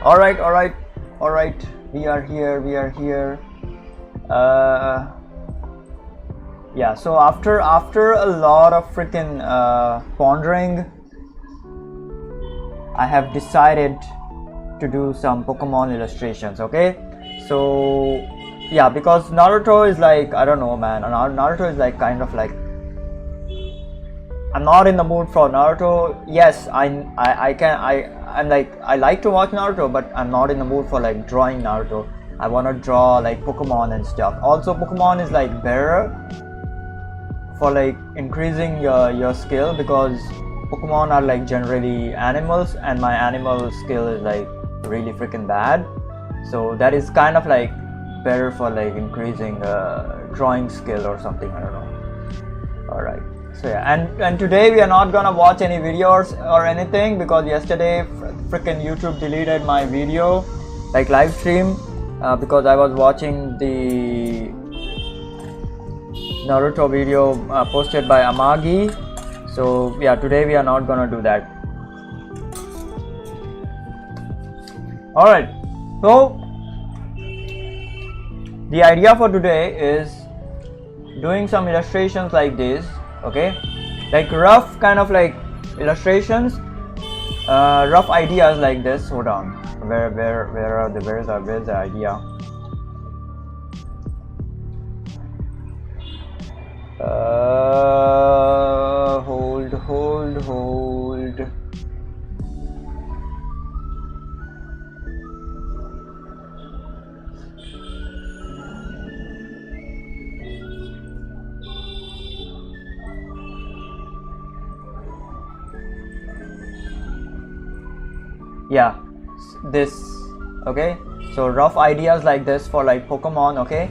All right. We are here. Yeah. So after a lot of freaking pondering, I have decided to do some Pokemon illustrations. Okay. So yeah, because Naruto is like, I don't know, man. Naruto is like kind of like, I'm not in the mood for Naruto. Yes, I'm like, I like to watch Naruto, but I'm not in the mood for like drawing Naruto. I want to draw like Pokemon and stuff. Also, Pokemon is like better for like increasing your skill, because Pokemon are like generally animals, and my animal skill is like really freaking bad. So that is kind of like better for like increasing drawing skill or something. I don't know. All right. So yeah, and today we are not gonna watch any videos or anything, because yesterday freaking YouTube deleted my video, like live stream, because I was watching the Naruto video posted by Amagi. So yeah, today we are not gonna do that. All right. So the idea for today is doing some illustrations like this. Okay, like rough kind of like illustrations, rough ideas like this. Hold on, where's the idea? Hold. Yeah, this. Okay, so rough ideas like this for like Pokemon. Okay,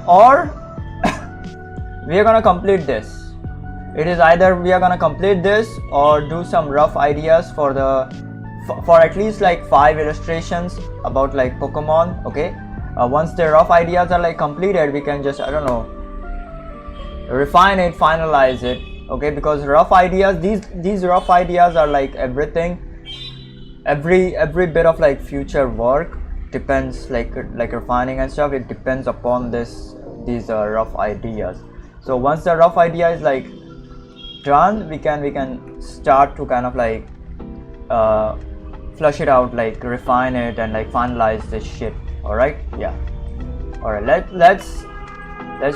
or we are gonna complete this. It is either we are gonna complete this or do some rough ideas for at least like 5 illustrations about like Pokemon. Okay, once the rough ideas are like completed, we can just, I don't know, refine it, finalize it. Okay, because rough ideas, these rough ideas are like everything. Every bit of like future work depends, like refining and stuff, it depends upon these rough ideas. So once the rough idea is like done, we can start to kind of like flush it out, like refine it and like finalize this shit. All right, yeah. All right, let's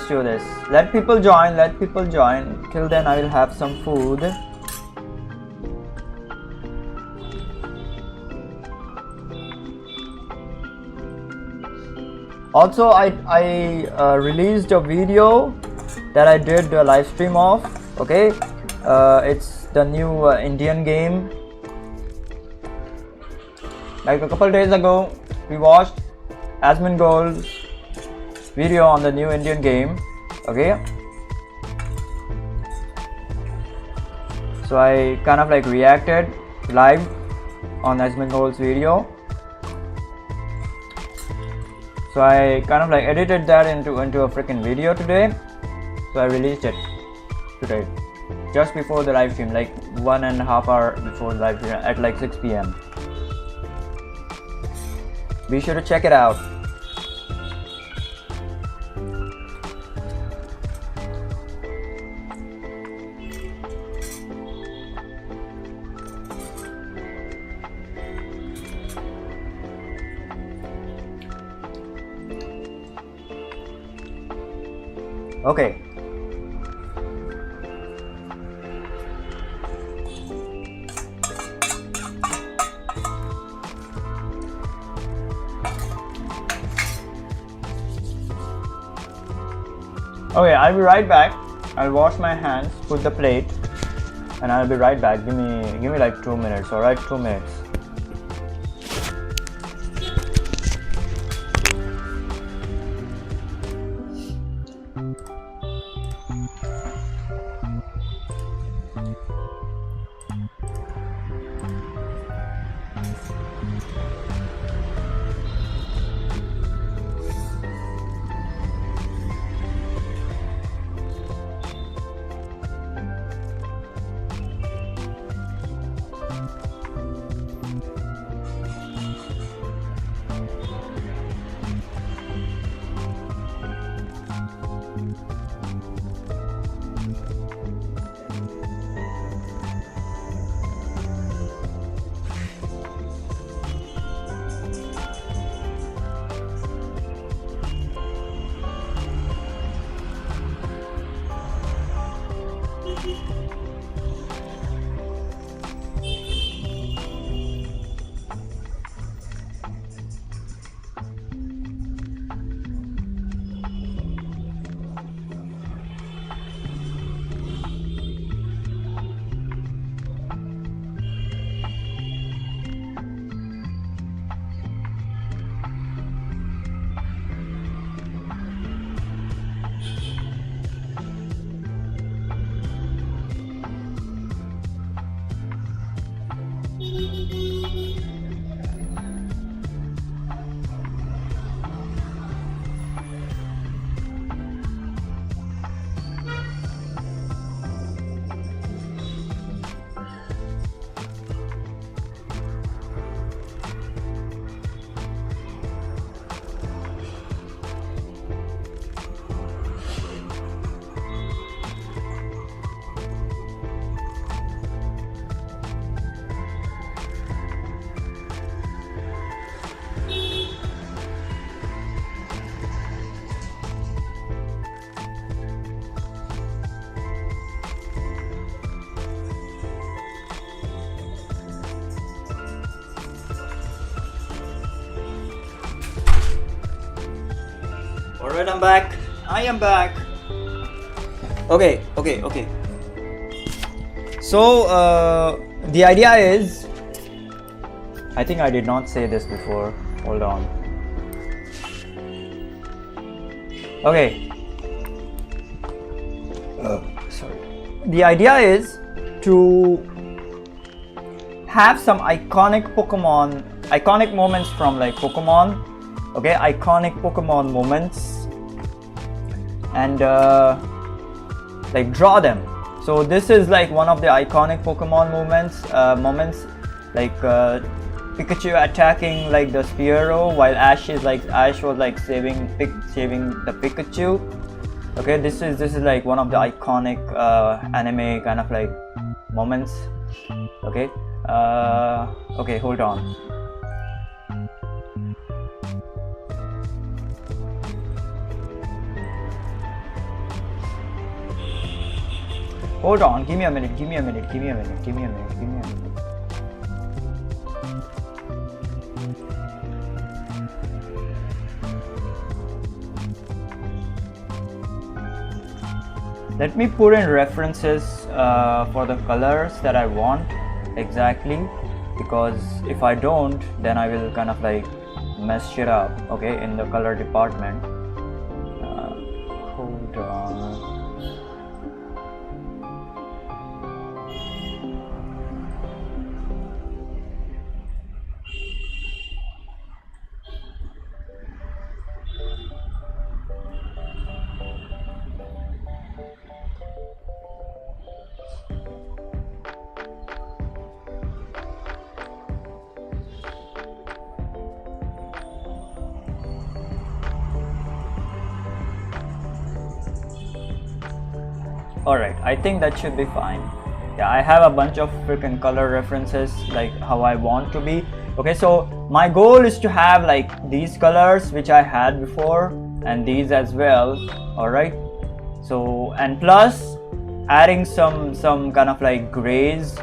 do this. Let people join. Till then I will have some food. Also, I released a video that I did a live stream of. Okay, it's the new Indian game. Like a couple days ago, we watched Asmongold's video on the new Indian game. Okay, so I kind of like reacted live on Asmongold's video. So I kind of like edited that into a freaking video today. So I released it today, just before the live stream, like 1.5 hours before the live stream at like 6 p.m. Be sure to check it out. Okay. Okay, I'll be right back. I'll wash my hands, put the plate, and I'll be right back. Give me like 2 minutes. All right, 2 minutes. Alright, I'm back. I am back. Okay. So the idea is, I think I did not say this before. Hold on. Okay. Sorry. The idea is to have some iconic moments from like Pokemon. Okay, iconic Pokemon moments, and like draw them. So this is like one of the iconic Pokemon moments, like Pikachu attacking like the Spearow while Ash was like saving the Pikachu. Okay, this is like one of the iconic anime kind of like moments. Okay, okay, hold on. Hold on, give me a minute. Let me put in references for the colors that I want exactly, because if I don't, then I will kind of like mess shit up, okay, in the color department. Hold on. Alright, I think that should be fine. Yeah, I have a bunch of freaking color references like how I want to be. Okay, so my goal is to have like these colors which I had before and these as well. Alright, so and plus adding some kind of like grays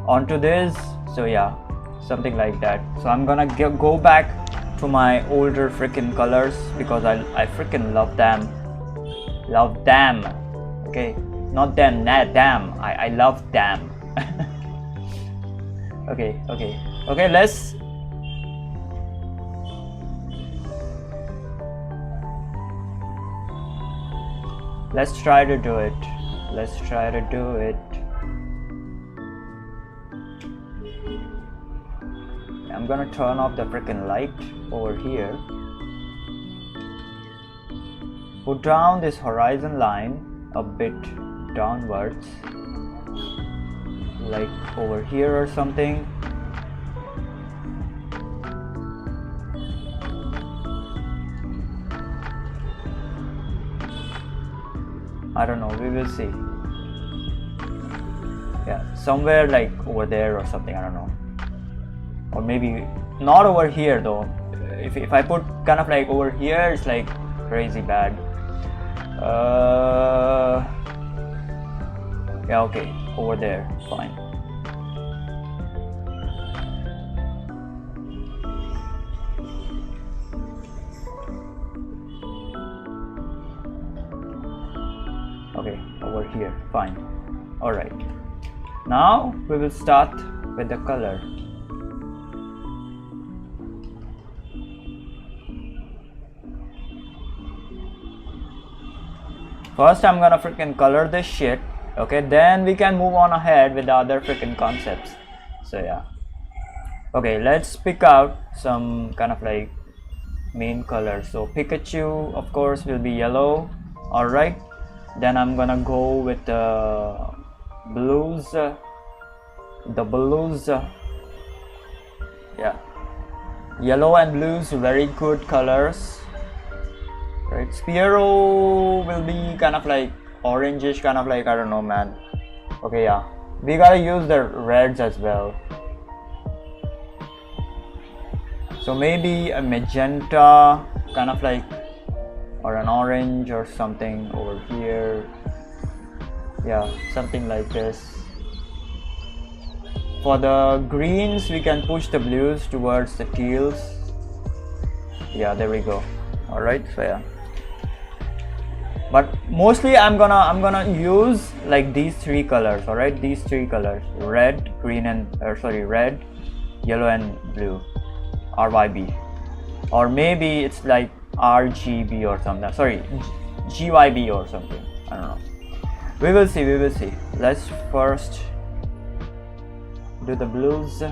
onto this. So yeah, something like that. So I'm gonna go back to my older freaking colors because I freaking love them. Okay, not them, not damn. I love them. Okay, let's try to do it. I'm gonna turn off the freaking light over here. Put down this horizon line a bit downwards, like over here or something. I don't know, we will see. Yeah, somewhere like over there or something, I don't know. Or maybe not over here though. If I put kind of like over here, it's like crazy bad. Yeah, okay, over there, fine. Okay, over here, fine. Alright, now we will start with the color. First I'm gonna freaking color this shit, okay, then we can move on ahead with the other freaking concepts. So yeah, okay, let's pick out some kind of like main colors. So Pikachu of course will be yellow. Alright, then I'm gonna go with the blues. Yeah, yellow and blues, very good colors. Right, Spearow will be kind of like orangish, kind of like, I don't know, man. Okay, yeah, we gotta use the reds as well. So maybe a magenta, kind of like, or an orange or something over here. Yeah, something like this. For the greens, we can push the blues towards the teals. Yeah, there we go. Alright, so yeah. But mostly I'm gonna use like these three colors, alright? These three colors. Red, green and red, yellow and blue. RYB. Or maybe it's like RGB or something. Sorry, GYB or something. I don't know. We will see, we will see. Let's first do the blues.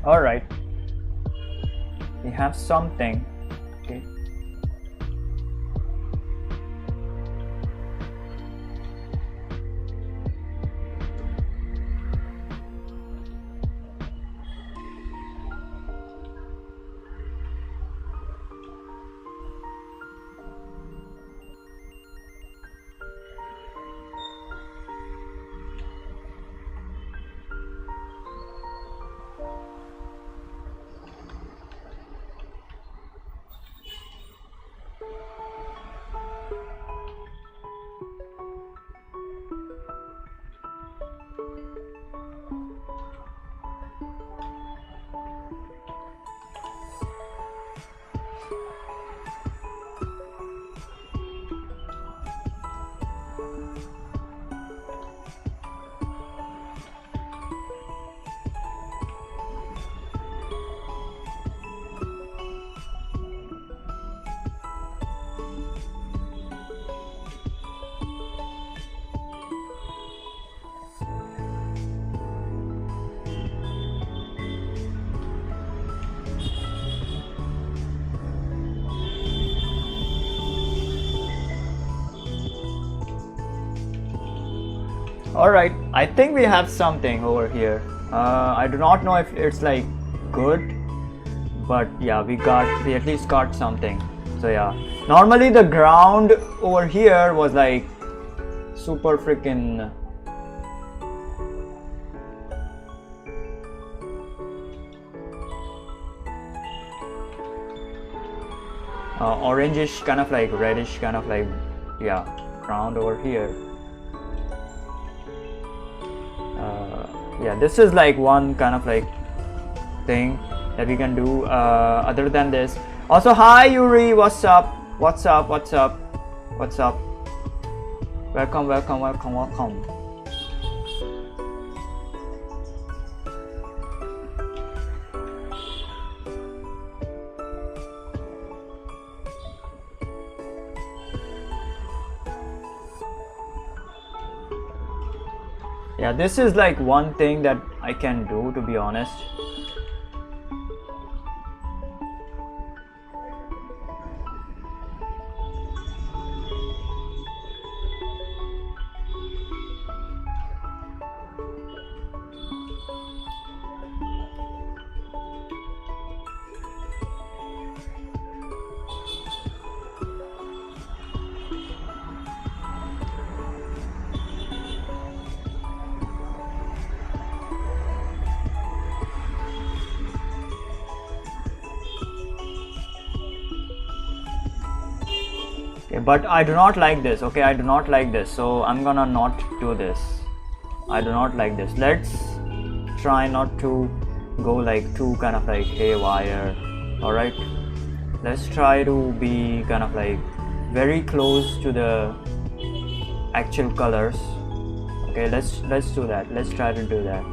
All right, we have something. Okay. All right, I think we have something over here. I do not know if it's like good, but yeah, we at least got something. So yeah, normally the ground over here was like super freaking orangish, kind of like reddish, kind of like, yeah, ground over here. Yeah, this is like one kind of like thing that we can do other than this. Also, hi Yuri, what's up, what's up, what's up, what's up, welcome, welcome, welcome, welcome. Yeah, this is like one thing that I can do, to be honest. But I do not like this. Okay, I do not like this, so I'm gonna not do this. I do not like this. Let's try not to go like too kind of like haywire. Alright, let's try to be kind of like very close to the actual colors. Okay, let's do that. Let's try to do that.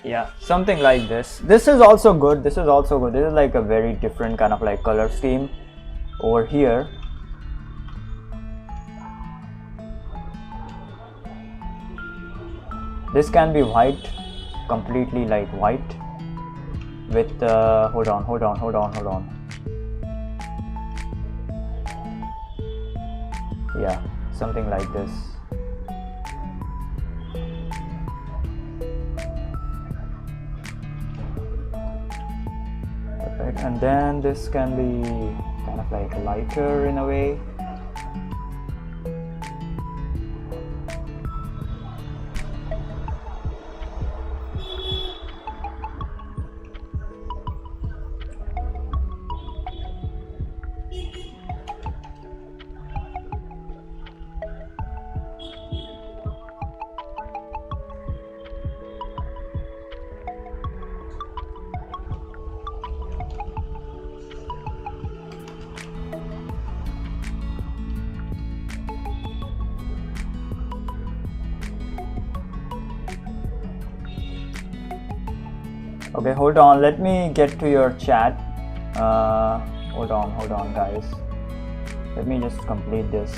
Yeah, something like this. This is also good. This is also good. This is like a very different kind of like color scheme over here. This can be white, completely like white with hold on. Yeah, something like this. And then this can be kind of like lighter in a way. Okay, hold on, let me get to your chat. Hold on guys, let me just complete this.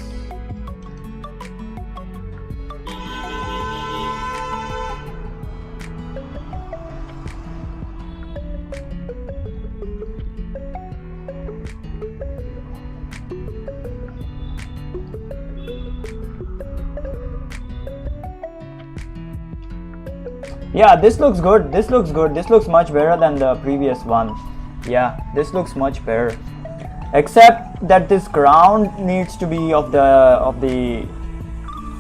Yeah, this looks good. This looks good. This looks much better than the previous one. Yeah, this looks much better. Except that this ground needs to be of the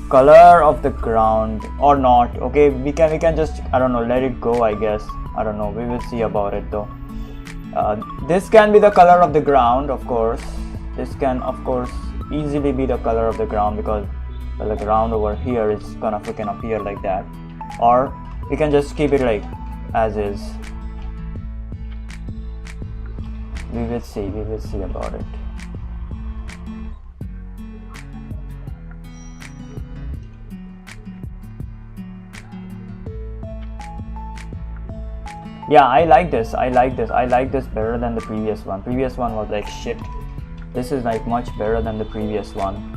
color of the ground or not. Okay, we can just, I don't know, let it go, I guess. I don't know. We will see about it though. This can be the color of the ground, of course. This can, of course, easily be the color of the ground because the ground over here is gonna freaking appear like that. Or we can just keep it like as is. We will see about it. Yeah, I like this better than the previous one. Previous one was like shit. This is like much better than the previous one.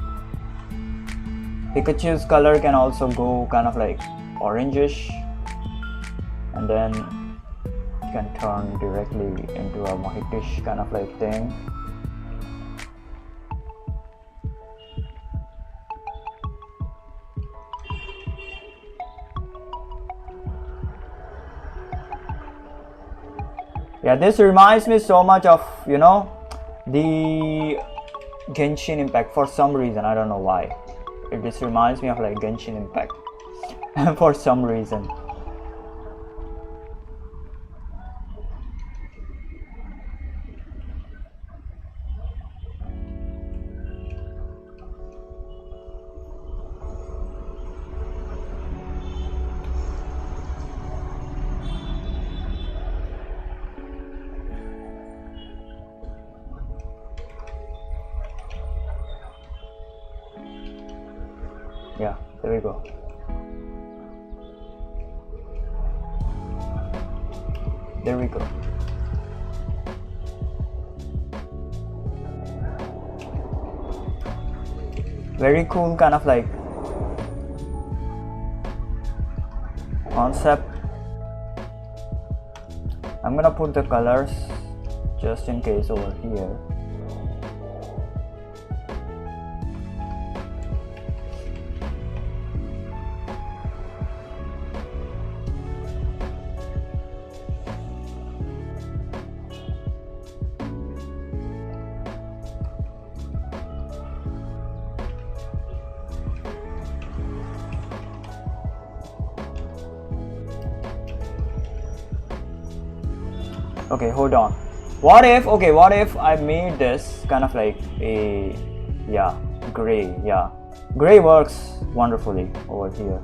Pikachu's color can also go kind of like orangish, and then it can turn directly into a whitish kind of like thing. Yeah, this reminds me so much of, you know, the Genshin Impact for some reason. I don't know why. This reminds me of like Genshin Impact for some reason. Yeah, there we go. There we go. Very cool kind of like concept. I'm gonna put the colors just in case over here. Okay, hold on. What if I made this kind of like a, yeah, gray. Yeah, gray works wonderfully over here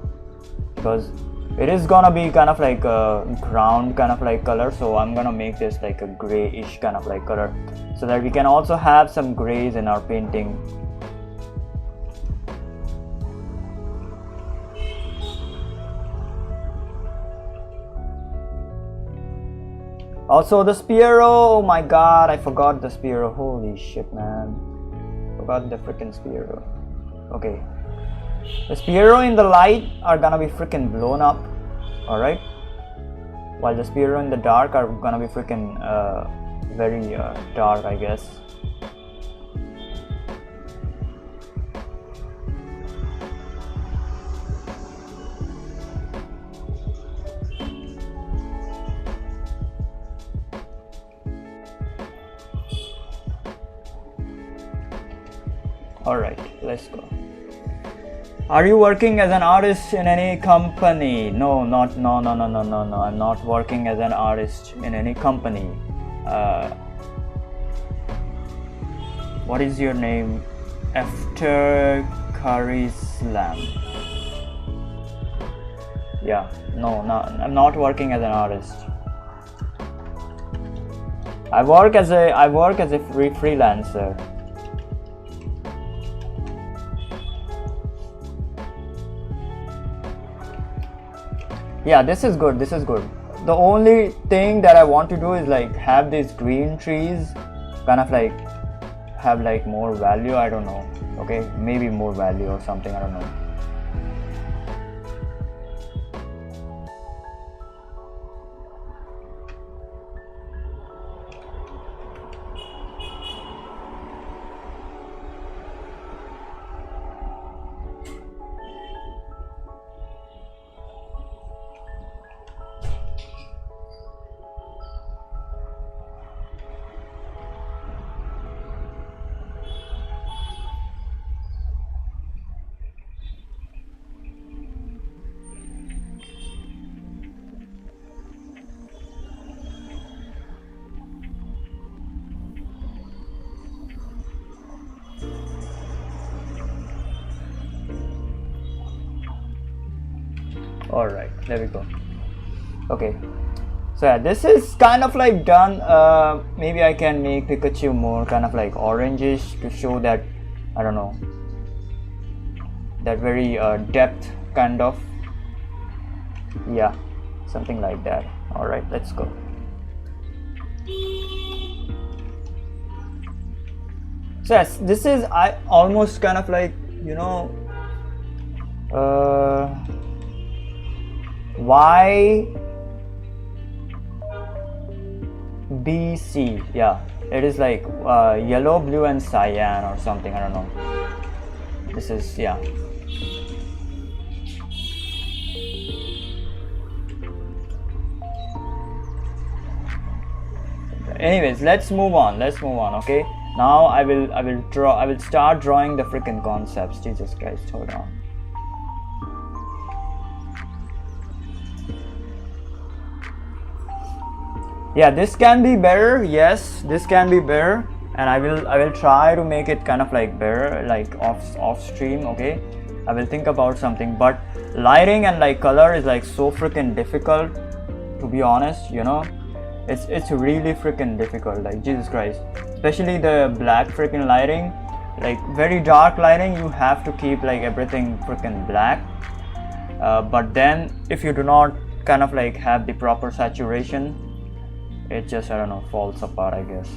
because it is gonna be kind of like a ground kind of like color. So I'm gonna make this like a grayish kind of like color so that we can also have some grays in our painting. Also the Spiro, oh my god, I forgot the Spiro. Holy shit, man. Forgot the freaking Spiro. Okay. The Spiro in the light are gonna be freaking blown up. Alright. While the Spiro in the dark are gonna be freaking very dark, I guess. Alright, let's go. Are you working as an artist in any company? No, no. I'm not working as an artist in any company. What is your name? After Karislam. Yeah, no, I'm not working as an artist. I work as a freelancer. Yeah, this is good. The only thing that I want to do is like have these green trees kind of like have like more value. I don't know. Okay, maybe more value or something. I don't know. Alright, there we go. Okay, so yeah, this is kind of like done. Maybe I can make Pikachu more kind of like orangish to show that, I don't know, that very depth kind of, yeah, something like that. Alright, let's go. So yes, this is I almost kind of like, you know, YBC, yeah, it is like yellow, blue and cyan or something, I don't know. This is, yeah. Anyways, let's move on, okay? Now I will start drawing the freaking concepts. Jesus Christ, hold on. Yeah, this can be better. Yes, this can be better, and I will try to make it kind of like better, like off stream. Okay, I will think about something, but lighting and like color is like so freaking difficult, to be honest. You know, it's really freaking difficult. Like Jesus Christ, especially the black freaking lighting, like very dark lighting. You have to keep like everything freaking black. But then if you do not kind of like have the proper saturation, it just, I don't know, falls apart, I guess.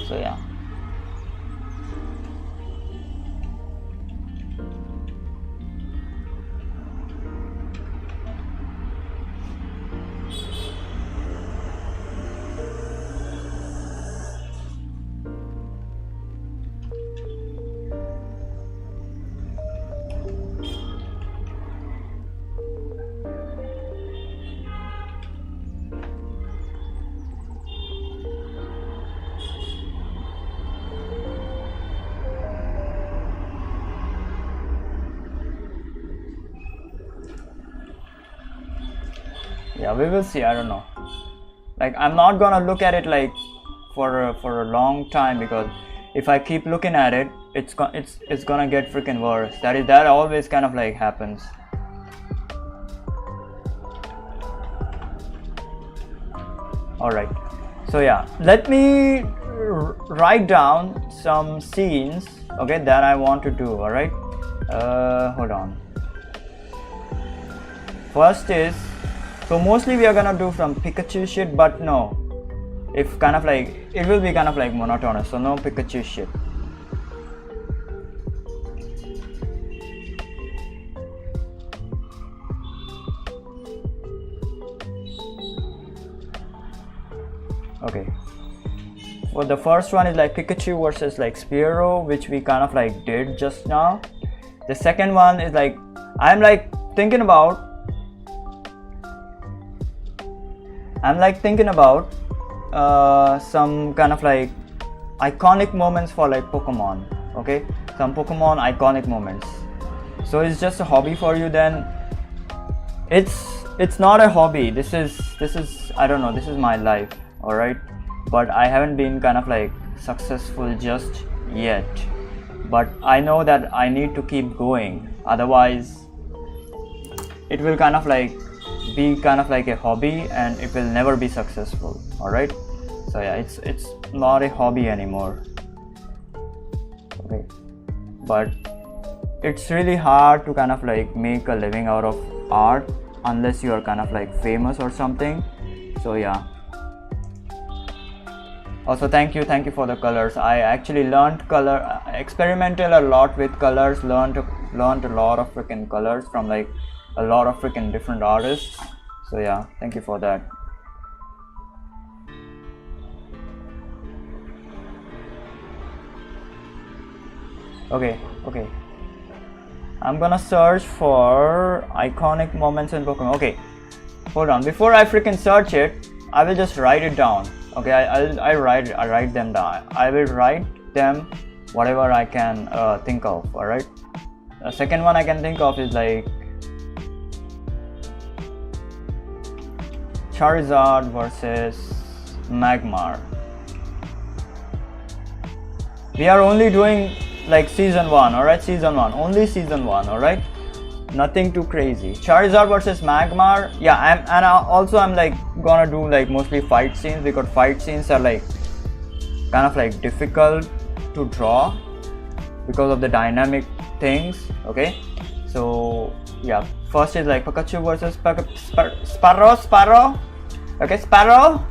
So yeah. Yeah, we will see. I don't know. Like, I'm not gonna look at it like for a long time, because if I keep looking at it, it's gonna get freaking worse. That always kind of like happens. All right. So yeah, let me write down some scenes, okay, that I want to do. All right. Hold on. First is, so mostly we are gonna do from Pikachu shit, but no, if kind of like it will be kind of like monotonous, so no Pikachu shit. Okay, well, the first one is like Pikachu versus like Spearow, which we kind of like did just now. The second one is like, I'm like thinking about some kind of like iconic moments for like Pokemon. Okay, some Pokemon iconic moments. So it's just a hobby for you, then it's not a hobby. This is I don't know, this is my life. All right, but I haven't been kind of like successful just yet, but I know that I need to keep going, otherwise it will kind of like be kind of like a hobby and it will never be successful. All right, so yeah, it's not a hobby anymore. Okay, but it's really hard to kind of like make a living out of art unless you are kind of like famous or something. So yeah. Also, thank you for the colors. I actually learned experimented a lot with colors, learned a lot of freaking colors from like a lot of freaking different artists. So yeah, thank you for that. Okay, I'm gonna search for iconic moments in Pokemon. Okay, hold on, before I freaking search it, I will just write it down. Okay, I write them down. I will write them whatever I can think of. All right. The second one I can think of is like Charizard versus Magmar. We are only doing like season 1. All right, season 1, only season 1. All right, nothing too crazy. Charizard versus Magmar. Yeah, I'm like gonna do like mostly fight scenes, because fight scenes are like kind of like difficult to draw because of the dynamic things. Okay, so yeah, first is like Pikachu versus Sparrow. Okay, Sparrow.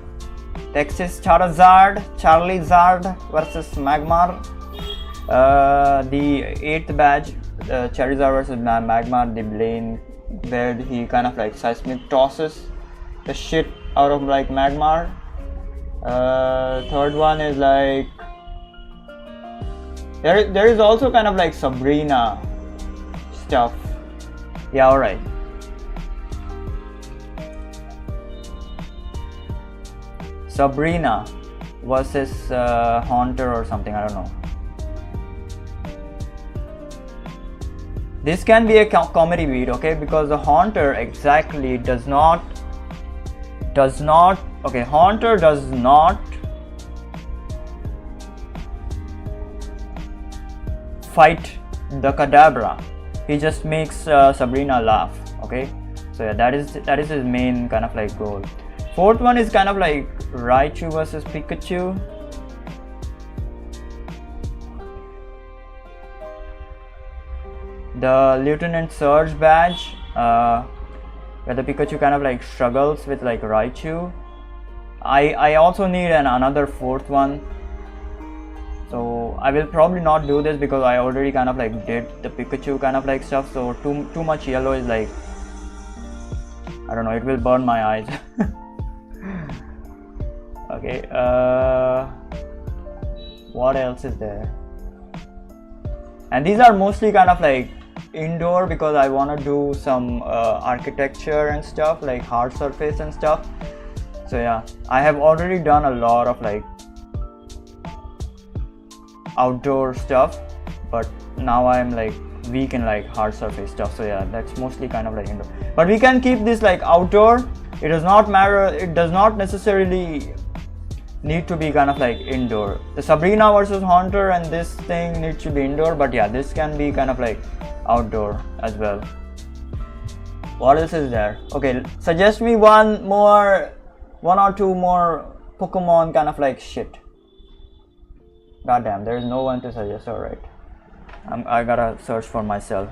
Texas Charizard versus Magmar. The 8th badge, Charizard versus Magmar, the lane where he kind of like seismic tosses the shit out of like Magmar. Third one is like there is also kind of like Sabrina stuff. Yeah, alright. Sabrina versus Haunter or something, I don't know. This can be a comedy beat, okay, because the Haunter exactly does not okay, Haunter does not fight the Kadabra. He just makes Sabrina laugh. Okay, so yeah, that is his main kind of like goal. Fourth one is kind of like Raichu versus Pikachu. The Lieutenant Surge badge, where the Pikachu kind of like struggles with like Raichu. I also need another fourth one, so I will probably not do this because I already kind of like did the Pikachu kind of like stuff. So too much yellow is like, I don't know, it will burn my eyes. Okay, what else is there? And these are mostly kind of like indoor because I want to do some architecture and stuff, like hard surface and stuff. So yeah, I have already done a lot of like outdoor stuff, but now I'm like weak in like hard surface stuff. So yeah, that's mostly kind of like indoor, but we can keep this like outdoor it does not matter, it does not necessarily need to be kind of like indoor. The Sabrina versus Haunter and this thing needs to be indoor, but yeah, this can be kind of like outdoor as well. What else is there? Okay, suggest me one or two more Pokemon kind of like shit. Goddamn, there is no one to suggest. Alright, I gotta search for myself.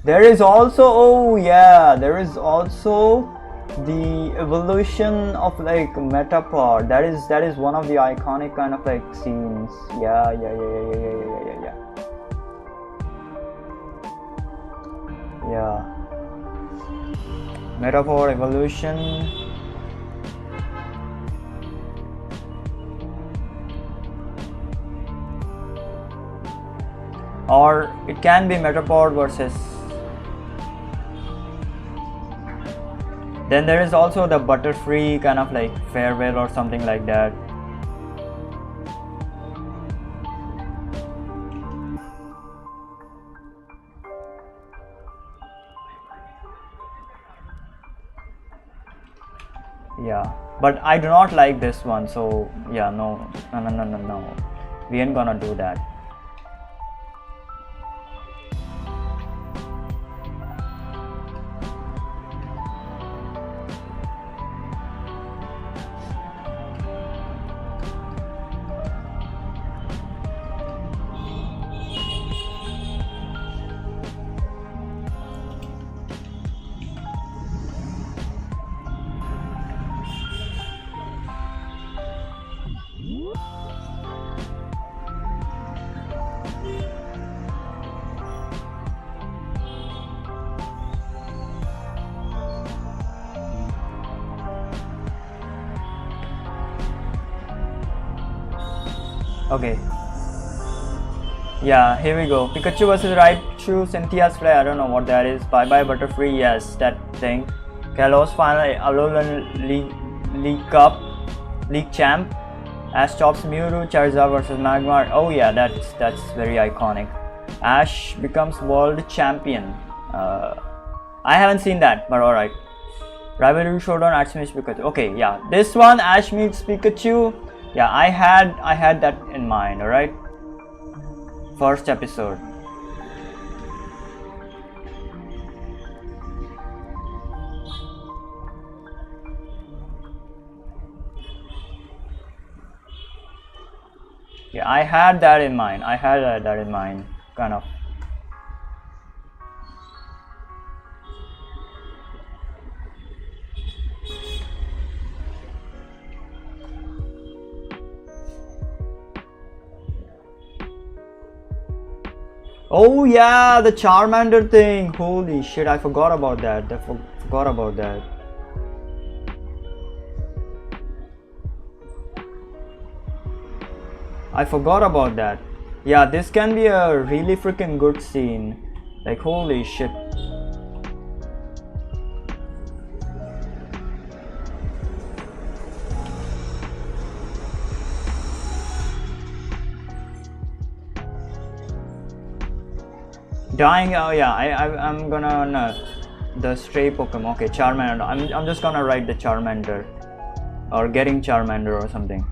There is also, oh yeah, there is also the evolution of like Metapod. That is one of the iconic kind of like scenes. Yeah. Metapod evolution. Or it can be Metapod versus. Then there is also the Butterfree kind of like farewell or something like that. Yeah, but I do not like this one, so yeah, no. We ain't gonna do that. Okay. Yeah, here we go. Pikachu versus Raichu, Cynthia's Flare. I don't know what that is. Bye bye Butterfree. Yes, that thing. Kalos final Alolan League Champ. Ashtops Mewtwo, Charizard versus Magmar. Oh yeah, that's very iconic. Ash becomes world champion. I haven't seen that, but alright. Rivalry Showdown, Ash meets Pikachu. Okay, yeah, this one, Ash meets Pikachu. Yeah, I had that in mind. Alright, first episode. Yeah, I had that in mind. Kind of. Oh yeah, the Charmander thing. Holy shit, I forgot about that. Forgot about that. I forgot about that. Yeah, this can be a really freaking good scene. Like, holy shit. Dying, oh yeah, I'm gonna the stray Pokemon. Okay, Charmander. I'm just gonna write the Charmander, or getting Charmander or something.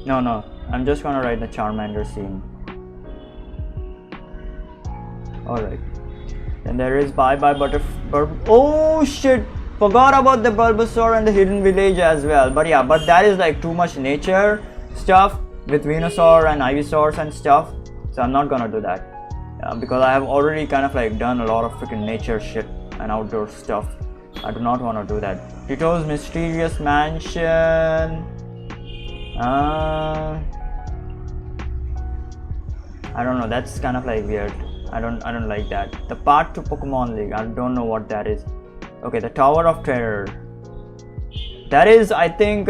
No, I'm just gonna write the Charmander scene. Alright. Then there is bye bye oh shit! Forgot about the Bulbasaur and the Hidden Village as well. But yeah, but that is like too much nature stuff with Venusaur and Ivysaurs and stuff. So I'm not gonna do that. Because I have already kind of like done a lot of freaking nature shit and outdoor stuff. I do not want to do that. Tito's Mysterious Mansion. I don't know. That's kind of like weird. I don't like that. The Part 2 Pokemon League. I don't know what that is. Okay, the Tower of Terror. That is, I think,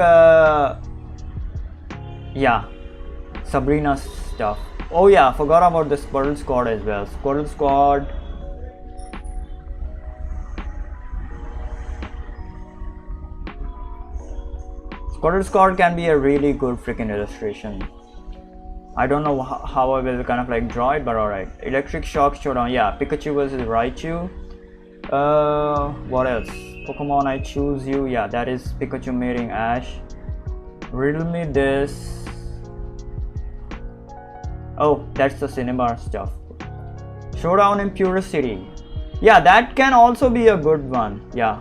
yeah, Sabrina's stuff. Oh yeah, forgot about the Squirrel Squad as well. Squirrel Squad. Squirrel Squad can be a really good freaking illustration. I don't know how I will kind of like draw it, but alright. Electric Shock Showdown. Yeah, Pikachu versus Raichu. What else? Pokemon I Choose You. Yeah, that is Pikachu meeting Ash. Riddle me this. Oh, that's the cinema stuff. Showdown in Pure City. Yeah, that can also be a good one. Yeah.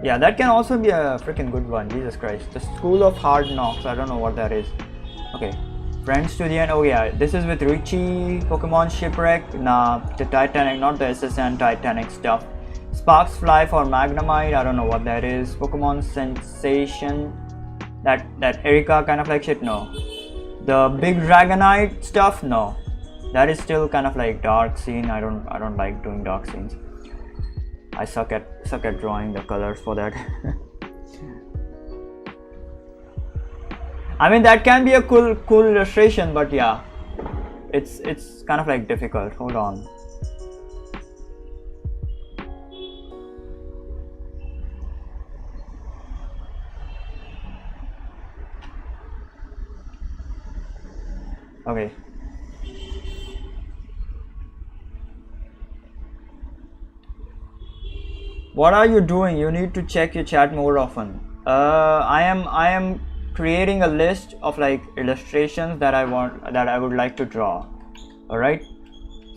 Yeah, that can also be a freaking good one. Jesus Christ. The School of Hard Knocks. I don't know what that is. Okay. Friends to the End. Oh yeah, this is with Richie. Pokemon Shipwreck. Nah, the Titanic, not the SSN Titanic stuff. Sparks Fly for Magnemite. I don't know what that is. Pokemon Sensation. That Erika kind of like shit. No. The Big Dragonite stuff. No. That is still kind of like dark scene. I don't like doing dark scenes. I suck at drawing the colors for that. I mean, that can be a cool illustration, but yeah, it's kind of like difficult. Hold on. Okay. What are you doing? You need to check your chat more often. I am creating a list of like illustrations that I would like to draw. All right.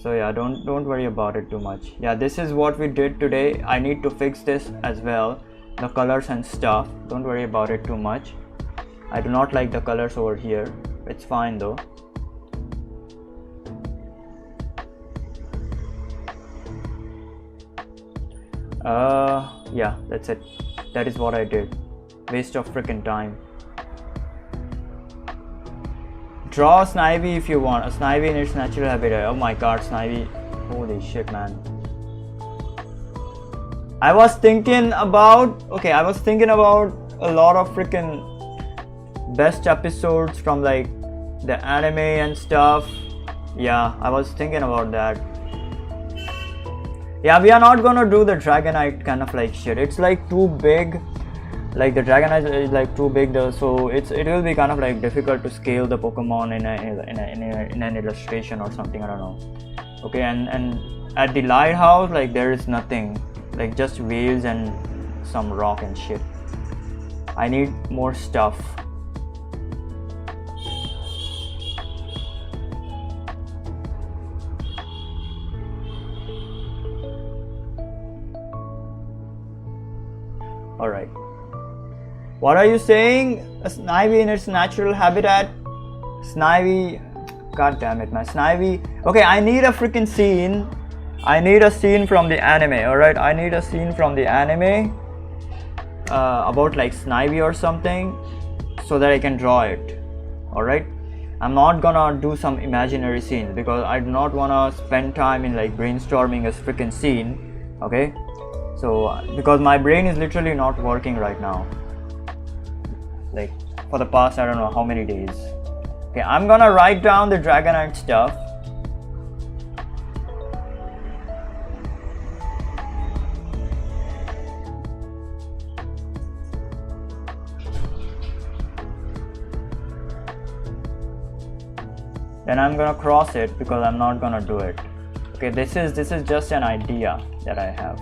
So yeah, don't worry about it too much. Yeah, this is what we did today. I need to fix this as well, the colors and stuff. Don't worry about it too much. I do not like the colors over here. It's fine though. Yeah, that's it. That is what I did. Waste of freaking time. Draw Snivy if you want. A Snivy in its natural habitat. Oh my god, Snivy. Holy shit, man. I was thinking about a lot of freaking best episodes from like the anime and stuff. Yeah, I was thinking about that. Yeah, we are not gonna do the Dragonite kind of like shit. It's like too big. Like the Dragonite is like too big though, so it will be kind of like difficult to scale the Pokemon in an illustration or something. I don't know. Okay, and at the lighthouse, like there is nothing, like just waves and some rock and shit. I need more stuff. Alright. What are you saying? A Snivy in its natural habitat? Snivy. God damn it, man. Snivy. Okay, I need a freaking scene. I need a scene from the anime, alright? I need a scene from the anime about like Snivy or something so that I can draw it, alright? I'm not gonna do some imaginary scenes because I do not wanna spend time in like brainstorming a freaking scene, okay? So, because my brain is literally not working right now. Like, for the past, I don't know how many days. Okay, I'm gonna write down the Dragonite stuff. Then I'm gonna cross it because I'm not gonna do it. Okay, this is just an idea that I have.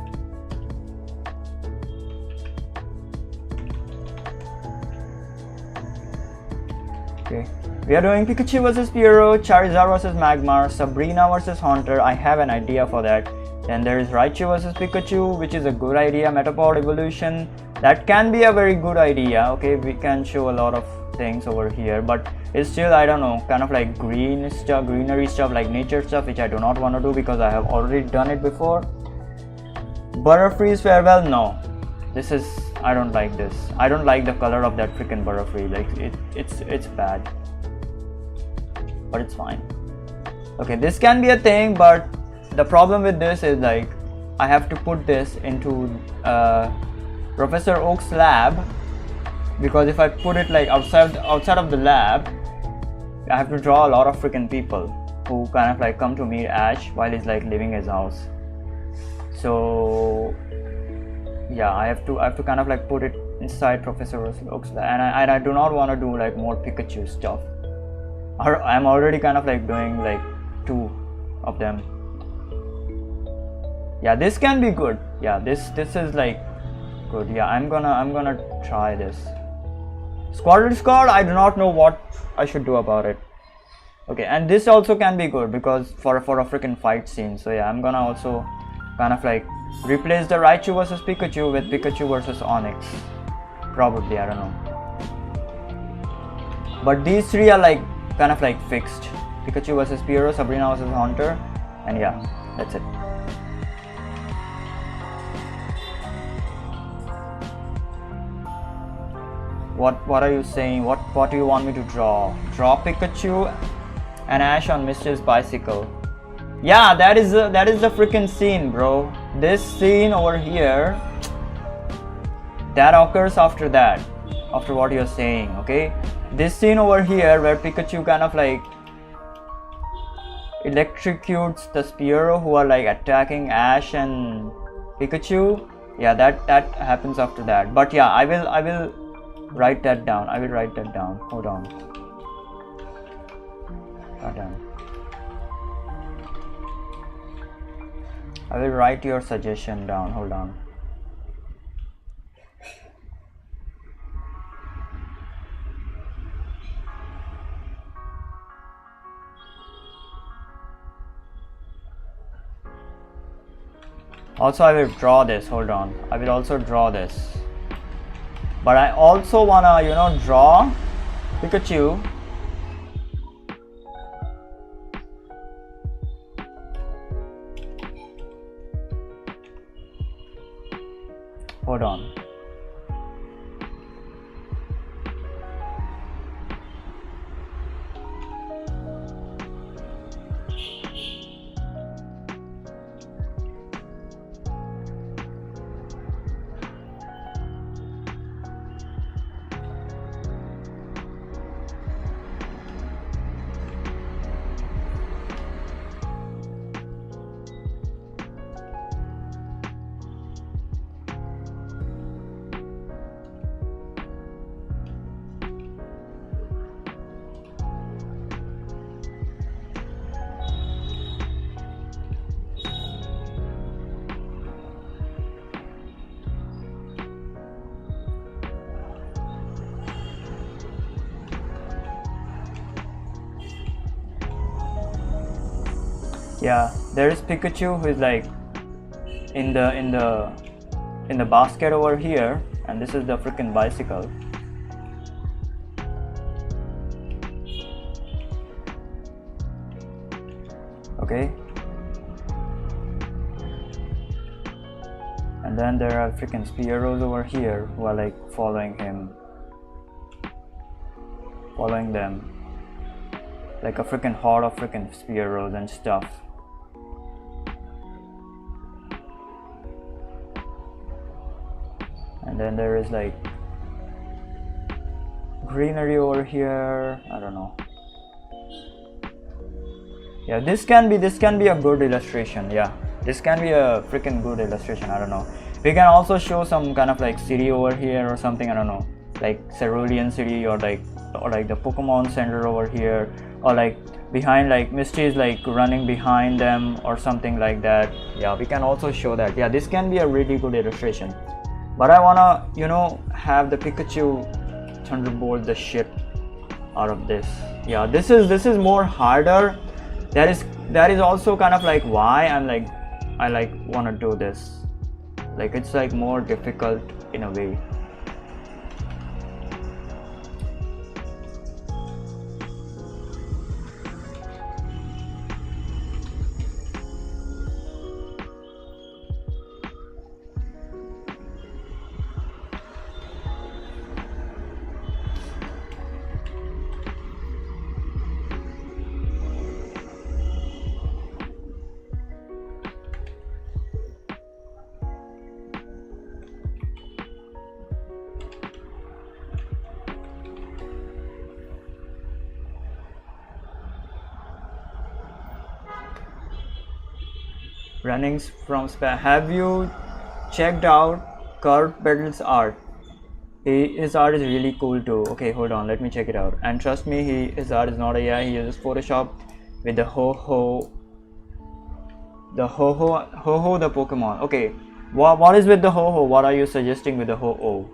Okay, we are doing Pikachu versus Pyro, Charizard versus Magmar, Sabrina versus Haunter. I have an idea for that. Then there is Raichu versus Pikachu, which is a good idea. Metapod evolution, that can be a very good idea. Okay, we can show a lot of things over here, but it's still, I don't know, kind of like greenery stuff, like nature stuff, which I do not want to do because I have already done it before. Butterfree's Farewell, no. This is, I don't like this. I don't like the color of that freaking Butterfree. Like it's bad, but it's fine. Okay, this can be a thing, but the problem with this is like I have to put this into Professor Oak's lab, because if I put it like outside of the lab, I have to draw a lot of freaking people who kind of like come to meet Ash while he's like leaving his house. So yeah, I have to kind of like put it inside Professor Oak's lab, and I do not want to do like more Pikachu stuff. I'm already kind of like doing like 2 of them. Yeah, this can be good. Yeah, this is like good. Yeah, I'm gonna try this. Squadron Squad, I do not know what I should do about it. Okay, and this also can be good because for a freaking fight scene. So yeah, I'm gonna also kind of like replace the Raichu versus Pikachu with Pikachu versus Onyx. Probably, I don't know. But these 3 are like kind of like fixed. Pikachu versus Spearow, Sabrina versus Haunter, and yeah, that's it. What are you saying? What do you want me to draw? Draw Pikachu and Ash on Mr.'s bicycle. Yeah, that is the freaking scene, bro. This scene over here, that occurs after that, after what you're saying, okay? This scene over here where Pikachu kind of like electrocutes the Spearow who are like attacking Ash and Pikachu. Yeah, that happens after that. But yeah, I will write that down. I will write that down. Hold on. Goddamn. I will write your suggestion down. Hold on. Also, I will draw this. Hold on. I will also draw this. But I also wanna, you know, draw Pikachu. Hold on. Yeah, there is Pikachu who is like in the basket over here, and this is the freaking bicycle. Okay. And then there are freaking Spearows over here who are like following him. Following them. Like a freaking horde of freaking Spearows and stuff. And then there is like greenery over here. I don't know. Yeah, this can be a good illustration. Yeah, this can be a freaking good illustration. I don't know. We can also show some kind of like city over here or something. I don't know, like Cerulean City or like the Pokemon Center over here, or like behind, like Misty is like running behind them or something like that. Yeah, we can also show that. Yeah, this can be a really good illustration. But I wanna, you know, have the Pikachu thunderbolt the shit out of this. Yeah, this is more harder. That is also kind of like why I like wanna do this. Like it's like more difficult in a way. Runnings from spam. Have you checked out Kurt Peddle's art? His art is really cool too. Okay, hold on, let me check it out. And trust me, his art is not AI. He uses Photoshop with the ho-ho the Pokemon. Okay, what is with the ho-ho? What are you suggesting with the ho-ho?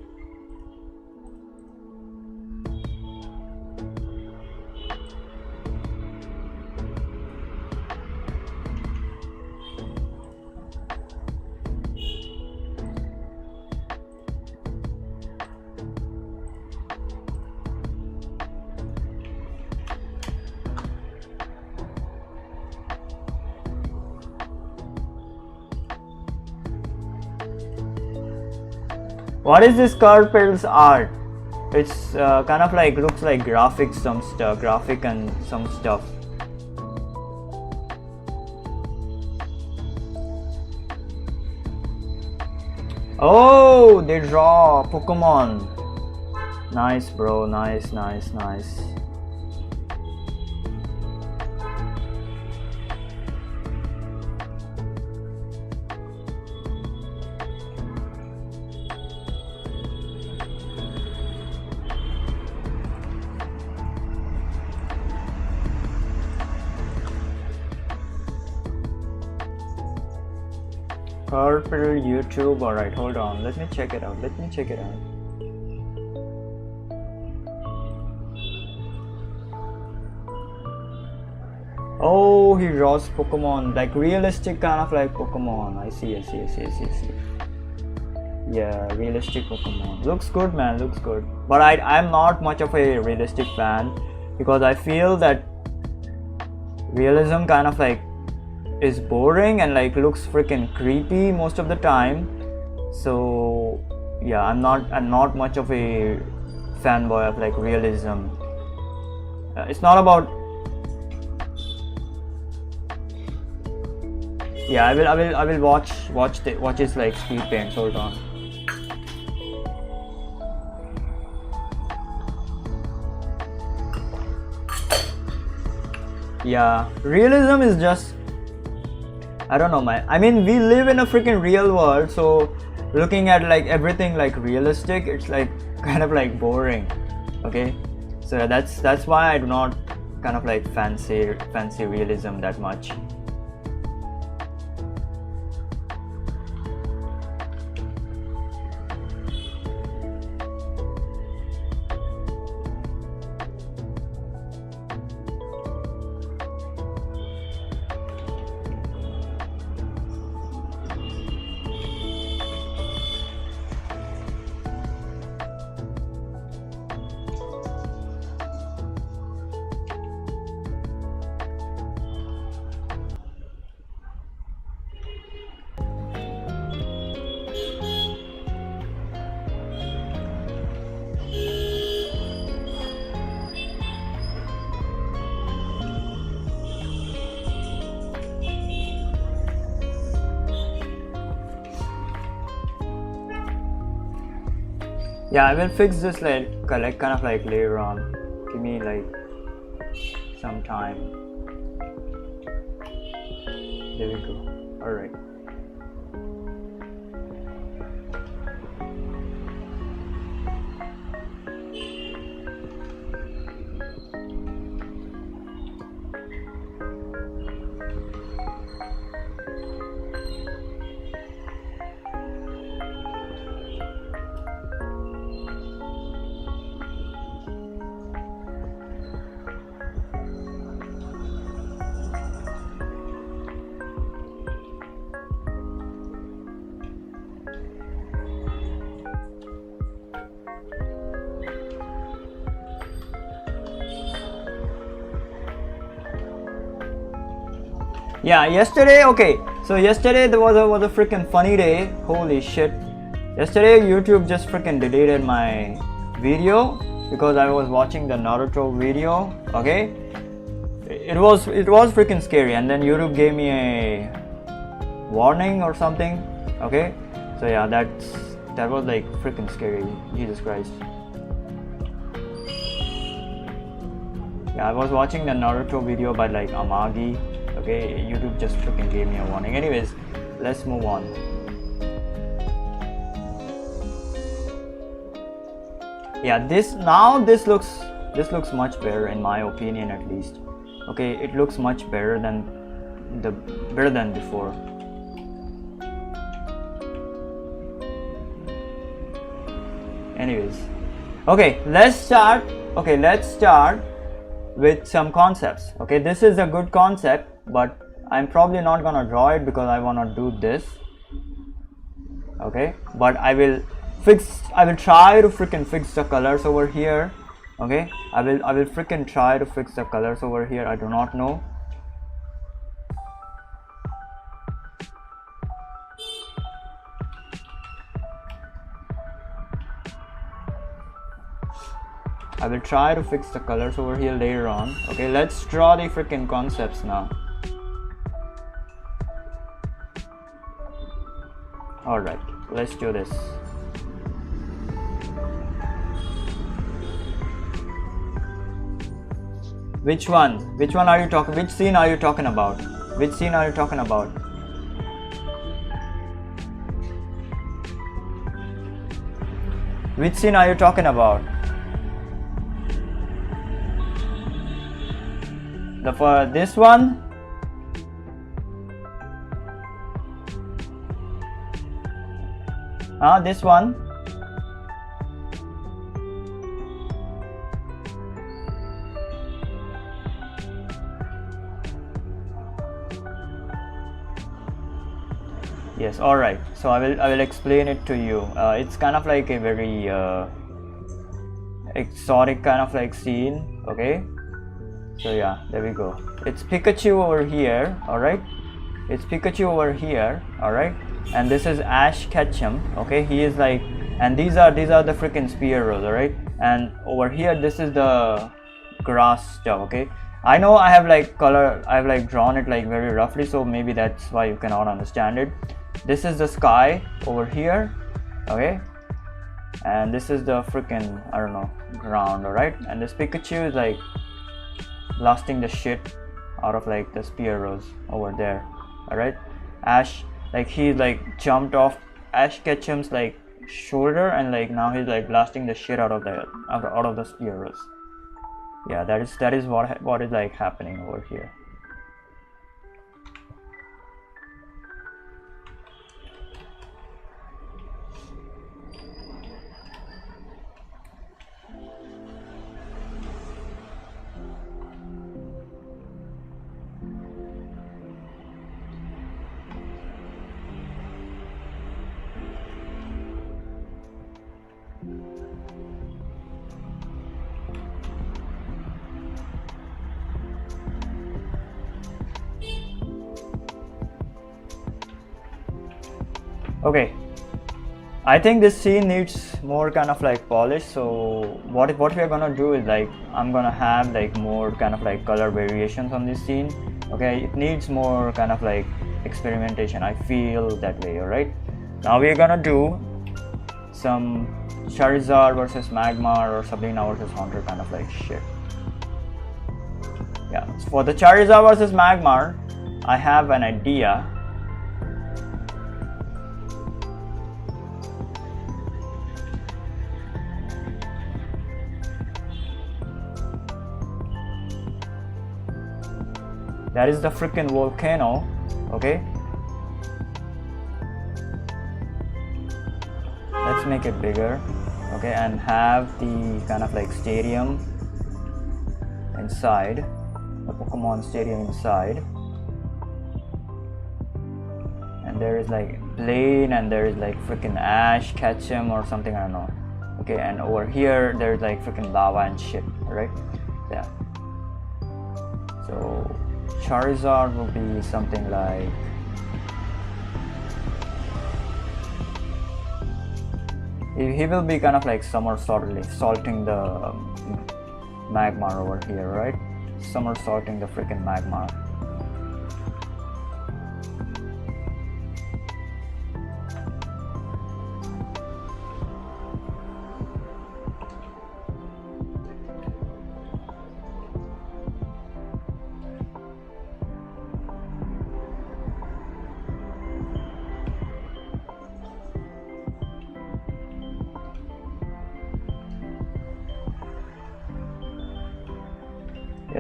What is this Kurt Peddle's art? It's kind of like looks like graphic and some stuff. Oh, they draw Pokemon. Nice, bro. Nice. Purple YouTube. Alright, hold on. Let me check it out. Oh, he draws Pokemon, like realistic kind of like Pokemon. I see. Yeah, realistic Pokemon. Looks good, man. Looks good. But I'm not much of a realistic fan because I feel that realism kind of like is boring and like looks freaking creepy most of the time. So yeah, I'm not much of a fanboy of like realism. It's not about. Yeah, I will watch his like speed paints. Hold on. Yeah, realism is just, I don't know, man. I mean, we live in a freaking real world, so looking at like everything like realistic, it's like kind of like boring. Okay, so that's why I do not kind of like fancy realism that much. Yeah, I will fix this like kind of like later on. Give me like some time. There we go. Alright. Yeah, yesterday, okay, so yesterday there was a freaking funny day. Holy shit. Yesterday YouTube just freaking deleted my video because I was watching the Naruto video. Okay, it was freaking scary, and then YouTube gave me a warning or something. Okay, so yeah, that was like freaking scary. Jesus Christ. Yeah, I was watching the Naruto video by like Amagi. Okay, YouTube just freaking gave me a warning. Anyways, let's move on. Yeah, this looks much better in my opinion, at least. Okay, it looks much better than before. Anyways, okay, let's start with some concepts. Okay, this is a good concept, but I'm probably not gonna draw it because I want to do this. Okay, but I will try to freaking fix the colors over here. Okay, I will freaking try to fix the colors over here. I do not know. I will try to fix the colors over here later on. Okay, let's draw the freaking concepts now. Alright, let's do this. Which one? Which one are you talking? Which scene are you talking about? Which scene are you talking about? Which scene are you talking about? For this one? This one? Yes, all right. So I will explain it to you. It's kind of like a very exotic kind of like scene. Okay. So yeah, there we go. It's Pikachu over here, alright? It's Pikachu over here, alright? And this is Ash Ketchum, okay? He is like, and these are the freaking Spearows, alright? And over here, this is the grass stuff, okay? I know I have like drawn it like very roughly, so maybe that's why you cannot understand it. This is the sky over here, okay? And this is the freaking, I don't know, ground, alright? And this Pikachu is like blasting the shit out of like the Spearows over there. Alright, Ash, like he like jumped off Ash Ketchum's like shoulder, and like now he's like blasting the shit out of the Spearows. Yeah, that is what is like happening over here. Okay, I think this scene needs more kind of like polish. So what we are gonna do is like I'm gonna have like more kind of like color variations on this scene. Okay, it needs more kind of like experimentation. I feel that way. All right, now we are gonna do some Charizard versus Magmar or Sabrina versus Haunter kind of like shit. Yeah, for the Charizard versus Magmar, I have an idea. That is the freaking volcano, okay? Let's make it bigger, okay, and have the kind of like stadium inside, the Pokemon stadium inside. And there is like Blaine, and there is like freaking Ash Ketchum or something, I don't know. Okay, and over here there is like freaking lava and shit, alright? Yeah. So Charizard will be something like he will be kind of like somersaulting the Magmar over here, right? Somersaulting the freaking Magmar.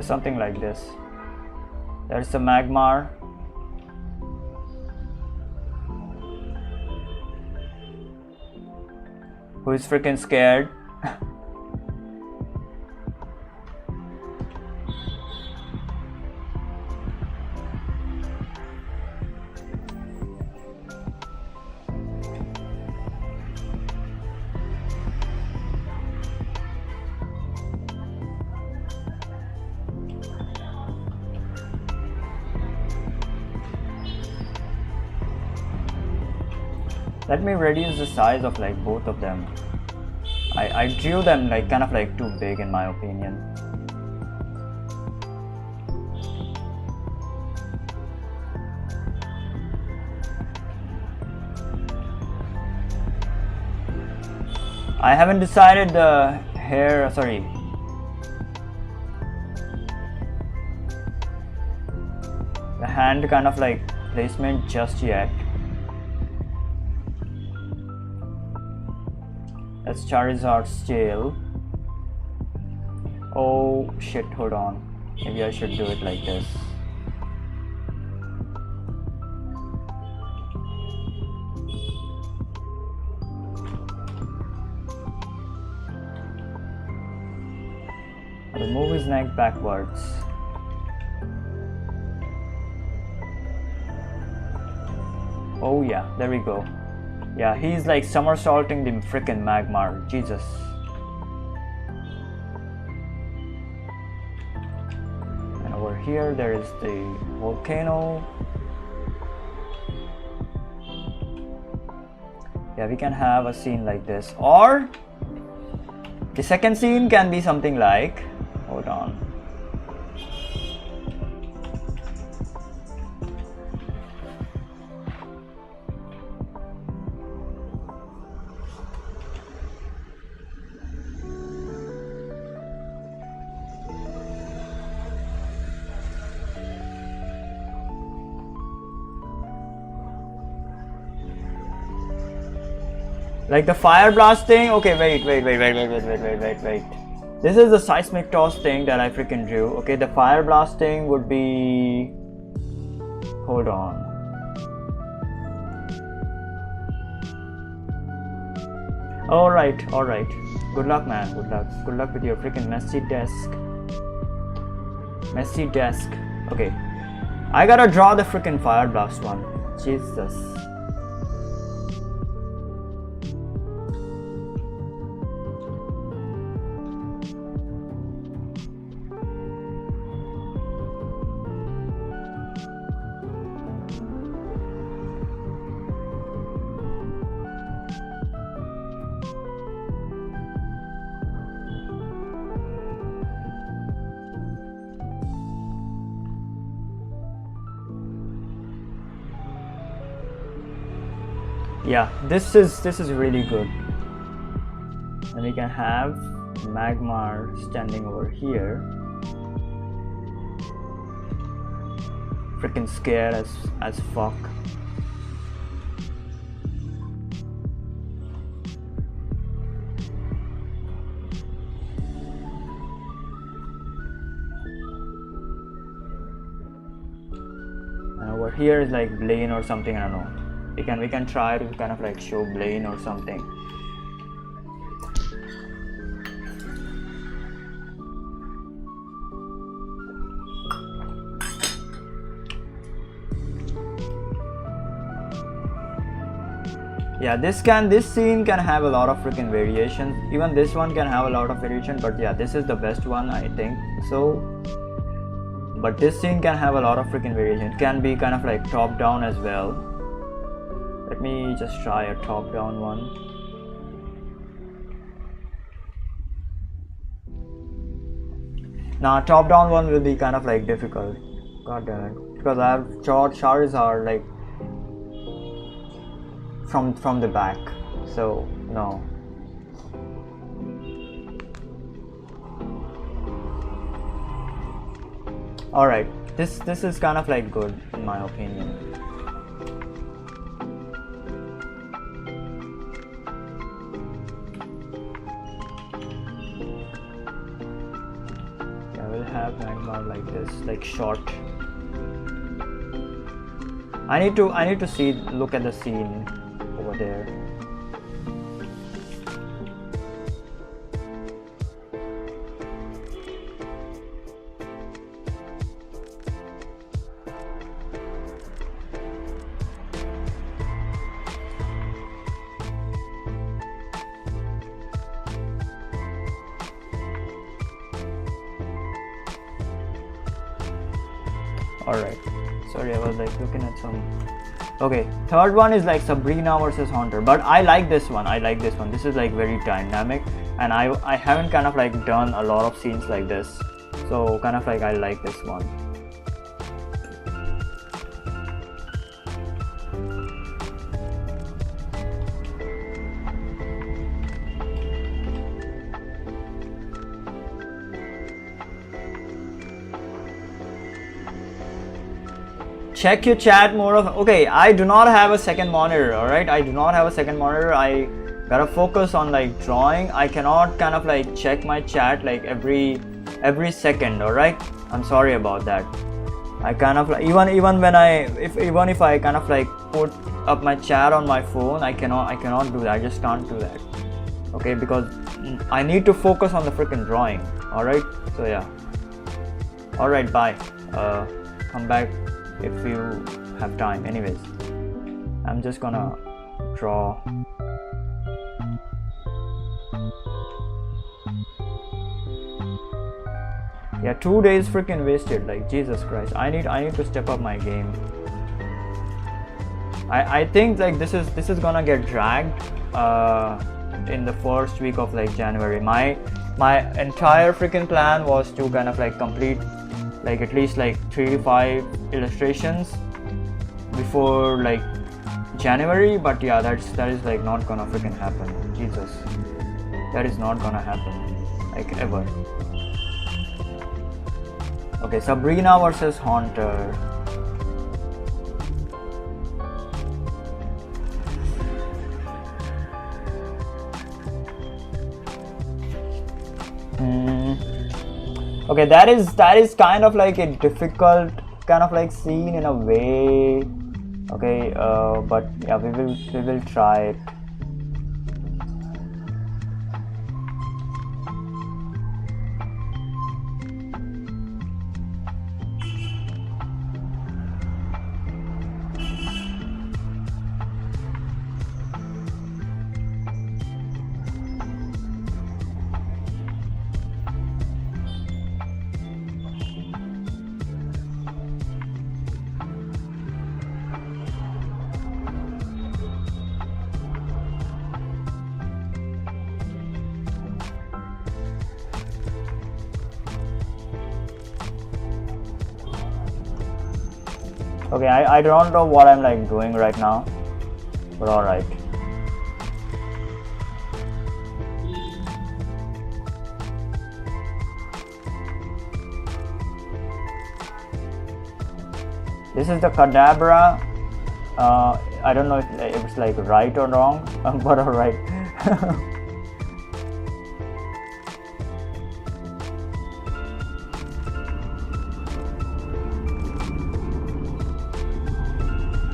Okay, something like this. There's the Magmar. Who is freaking scared? Let me reduce the size of like both of them. I drew them like kind of like too big in my opinion. I haven't decided the hair, sorry. The hand kind of like placement just yet. That's Charizard's tail. Oh shit, hold on. Maybe I should do it like this. I will move his neck backwards. Oh yeah, there we go. Yeah, he's like somersaulting the frickin' Magmar. Jesus. And over here there is the volcano. Yeah, we can have a scene like this. Or the second scene can be something like, hold on. Like the fire blast thing. Okay, wait. This is the seismic toss thing that I freaking drew. Okay, the fire blast thing would be, hold on. Alright. Good luck, man. Good luck with your freaking messy desk. Okay, I gotta draw the freaking fire blast one. Jesus. Yeah, this is really good. And we can have Magmar standing over here, freaking scared as fuck. And over here is like Blaine or something, I don't know. We can try to kind of like show Blaine or something. Yeah, this scene can have a lot of freaking variations. Even this one can have a lot of variation, but yeah, this is the best one, I think so. But this scene can have a lot of freaking variation. It can be kind of like top down as well. Let me just try a top down one. Now top down one will be kind of like difficult. God damn it. Because I have Charizard like from the back. So no. Alright. This is kind of like good in my opinion. have magma like this, like short. I need to see, look at the scene over there. Alright, sorry, I was like looking at some. Okay, third one is like Sabrina versus Haunter, but I like this one. This is like very dynamic, and I haven't kind of like done a lot of scenes like this, so kind of like I like this one. Check your chat more of. Okay, I do not have a second monitor. All right, I do not have a second monitor. I gotta focus on like drawing. I cannot kind of like check my chat like every second. All right, I'm sorry about that. I kind of like even when even if I kind of like put up my chat on my phone, I cannot do that. I just can't do that. Okay, because I need to focus on the freaking drawing. All right, so yeah. All right, bye. Come back if you have time. Anyways, I'm just gonna draw. Yeah, 2 days freaking wasted, like Jesus Christ. I need to step up my game. I think like this is gonna get dragged in the first week of like January. My entire freaking plan was to kind of like complete like at least like 3 to 5 illustrations before like January, but yeah, that is like not gonna freaking happen. Jesus, that is not gonna happen like ever. Okay, Sabrina versus Haunter. Okay, that is kind of like a difficult kind of like scene in a way. Okay, but yeah, we will try it. Okay, I don't know what I'm like doing right now, but alright. This is the Cadabra. I don't know if it's like right or wrong, but alright.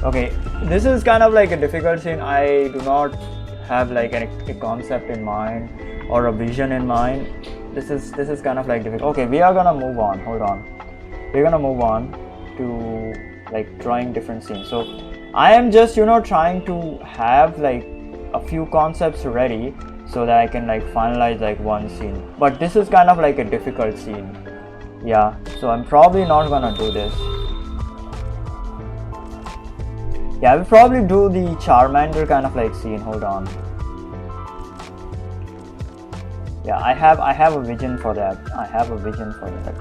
Okay, this is kind of like a difficult scene. I do not have like a concept in mind or a vision in mind. This is kind of like difficult. Okay, we are gonna move on. Hold on, we're gonna move on to like drawing different scenes. So I am just trying to have like a few concepts ready so that I can like finalize like one scene. But this is kind of like a difficult scene. Yeah, so I'm probably not gonna do this. Yeah, I will probably do the Charmander kind of like scene. Hold on. Yeah, I have a vision for that. I have a vision for that.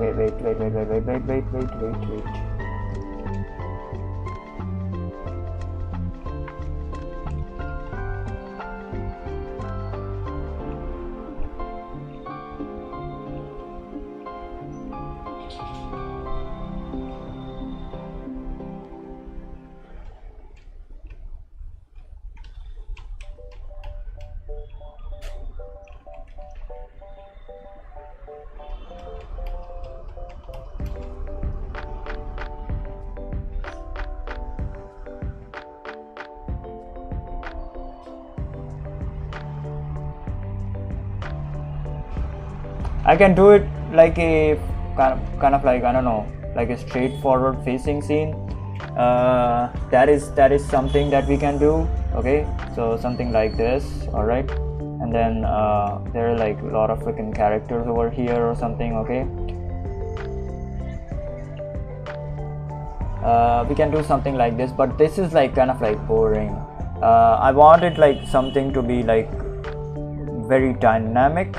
Okay, wait. I can do it like a kind of like, I don't know, like a straightforward facing scene. That is something that we can do. Okay, so something like this. All right, and then there are like a lot of freaking characters over here or something. Okay, we can do something like this, but this is like kind of like boring. I want it like something to be like very dynamic.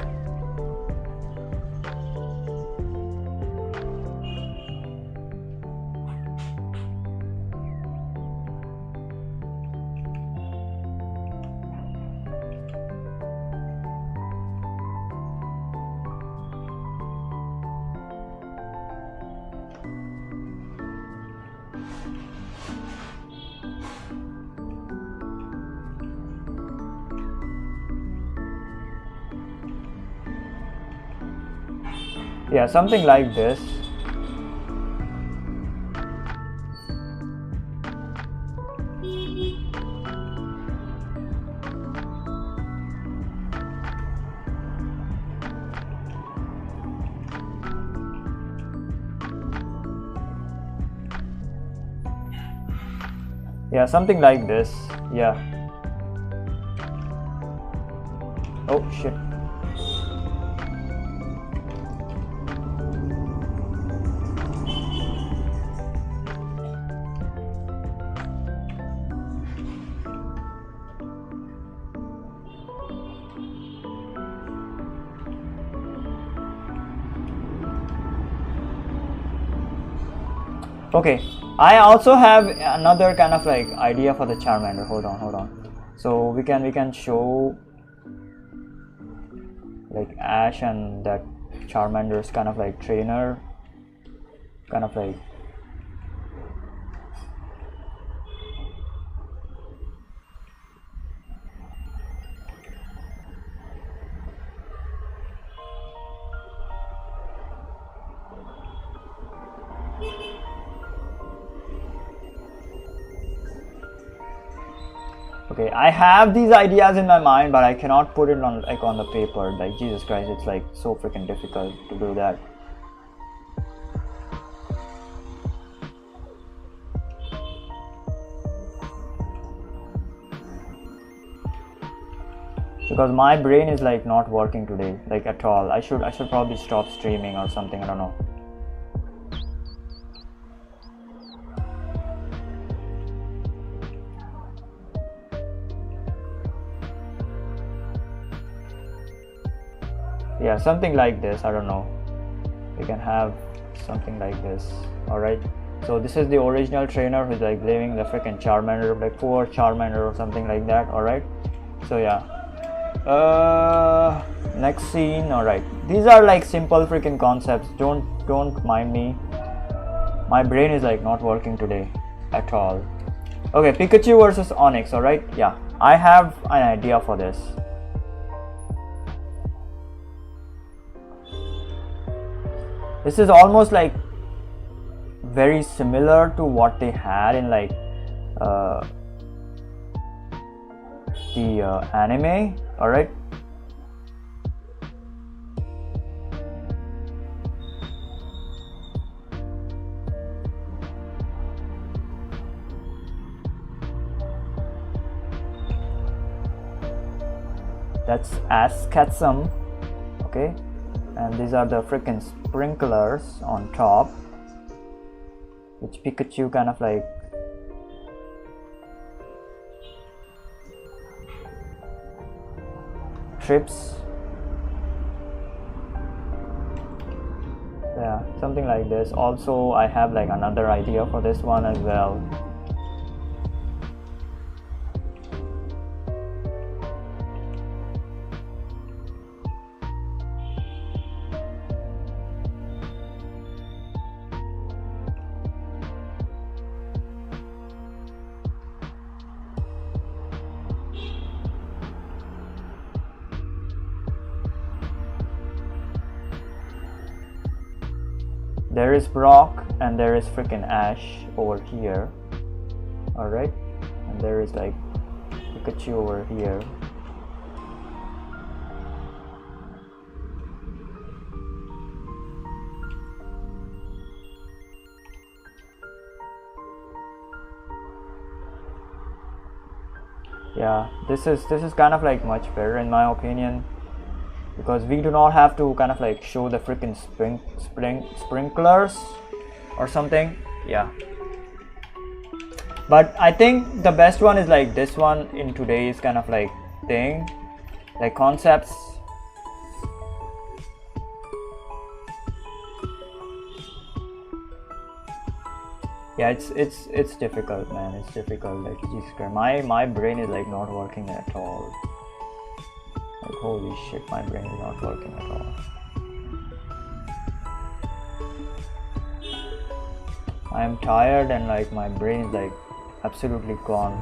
Yeah, something like this. Yeah, something like this. Yeah. Oh shit. Okay, I also have another kind of like idea for the Charmander. Hold on. So we can show like Ash and that Charmander's kind of like trainer, kind of like okay, I have these ideas in my mind, but I cannot put it on like on the paper. Like Jesus Christ, it's like so freaking difficult to do that. Because my brain is like not working today, like at all. I should probably stop streaming or something. I don't know. Yeah, something like this. I don't know. We can have something like this. All right. So this is the original trainer who's like blaming the freaking Charmander, like poor Charmander or something like that. All right. So yeah. Next scene. All right. These are like simple freaking concepts. Don't mind me. My brain is like not working today at all. Okay, Pikachu versus Onyx. All right. Yeah, I have an idea for this. This is almost like very similar to what they had in like the anime. All right. That's Asketsum. Okay, and these are the freaking sprinklers on top, which Pikachu kind of like trips. Yeah. something like this. Also I have like another idea for this one as well. There is Brock and there is freaking Ash over here. Alright, and there is like Pikachu over here. Yeah, this is kind of like much better in my opinion, because we do not have to kind of like show the freaking sprinklers or something. Yeah, but I think the best one is like this one in today's kind of like thing, like concepts. Yeah, it's difficult, man. It's difficult. Like Jesus Christ, my brain is like not working at all. Like holy shit, my brain is not working at all. I am tired and like my brain is like absolutely gone.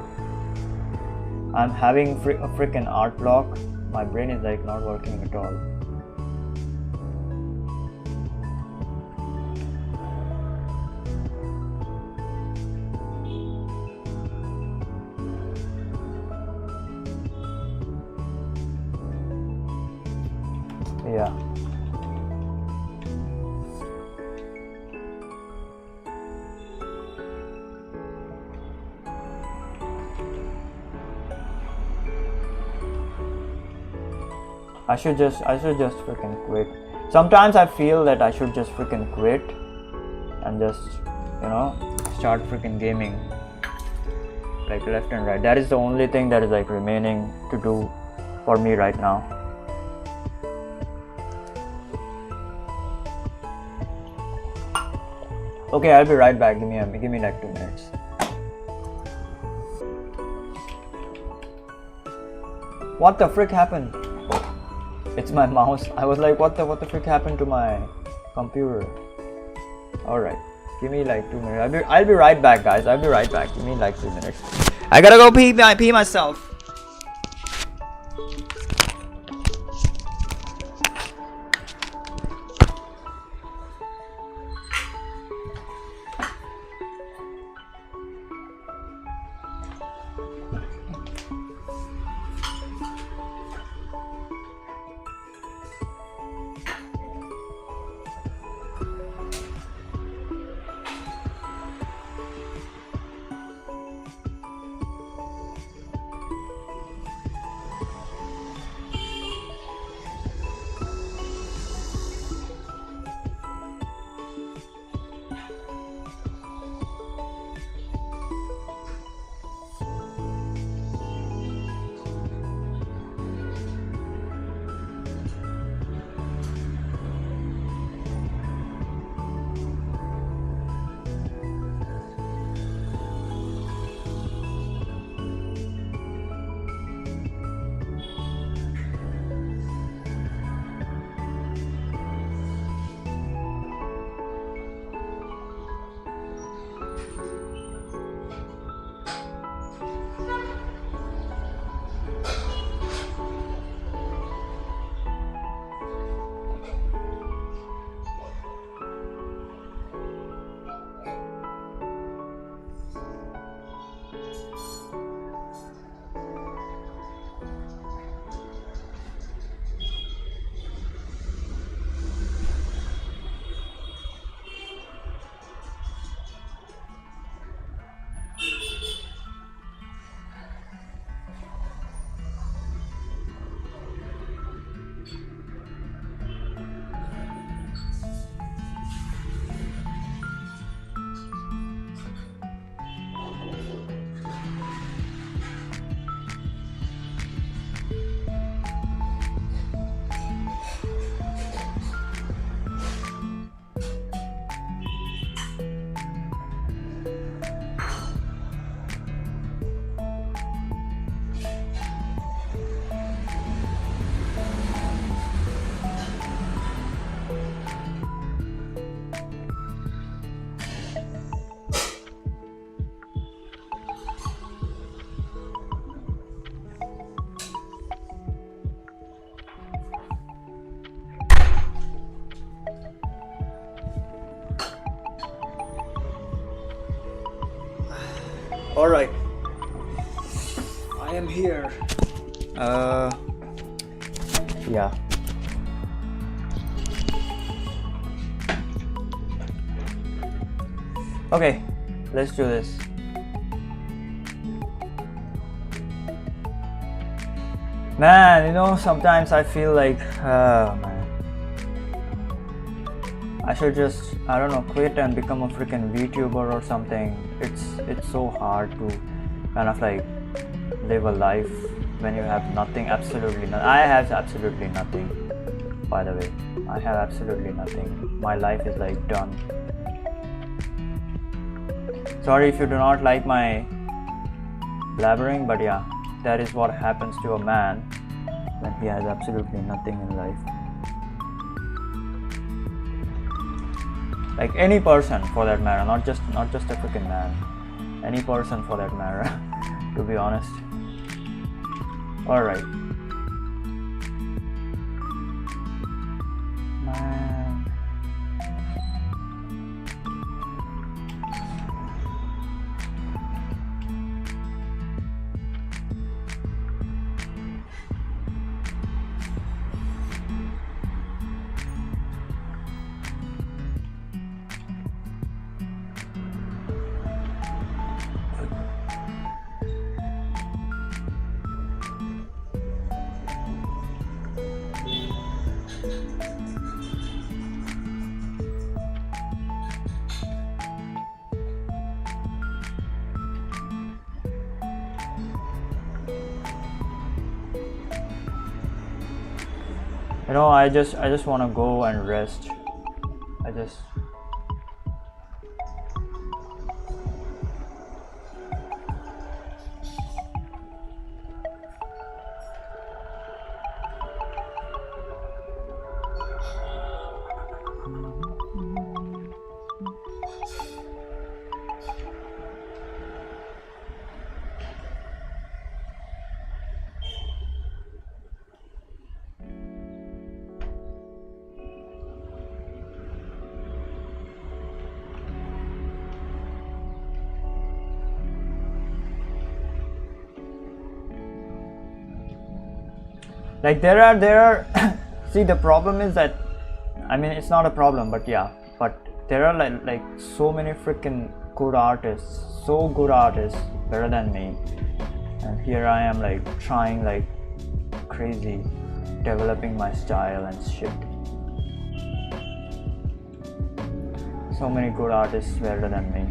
I'm having a freaking art block. My brain is like not working at all. Yeah. I should just freaking quit. Sometimes I feel that I should just freaking quit and just, you know, start freaking gaming like left and right. That is the only thing that is like remaining to do for me right now. Okay, I'll be right back. Give me like 2 minutes. What the frick happened? It's my mouse. I was like, what the frick happened to my computer? All right, give me like 2 minutes. I'll be right back, guys. I'll be right back. Give me like 2 minutes. I gotta go pee myself. All right. I am here. Yeah. Okay, let's do this. Man, you know, sometimes I feel like, man, I should just, I don't know, quit and become a freaking VTuber or something. It's so hard to kind of like live a life when you have nothing, absolutely nothing. I have absolutely nothing, by the way. I have absolutely nothing. My life is like done. Sorry if you do not like my blabbering, but yeah, that is what happens to a man when he has absolutely nothing in life. Like any person for that matter, not just a freaking man. Any person for that matter, to be honest. Alright. Man. You know, I just want to go and rest. Like there are see, the problem is that, I mean, it's not a problem, but yeah, but there are like so many freaking good artists, so good artists, better than me, and here I am like trying like crazy, developing my style and shit. So many good artists better than me.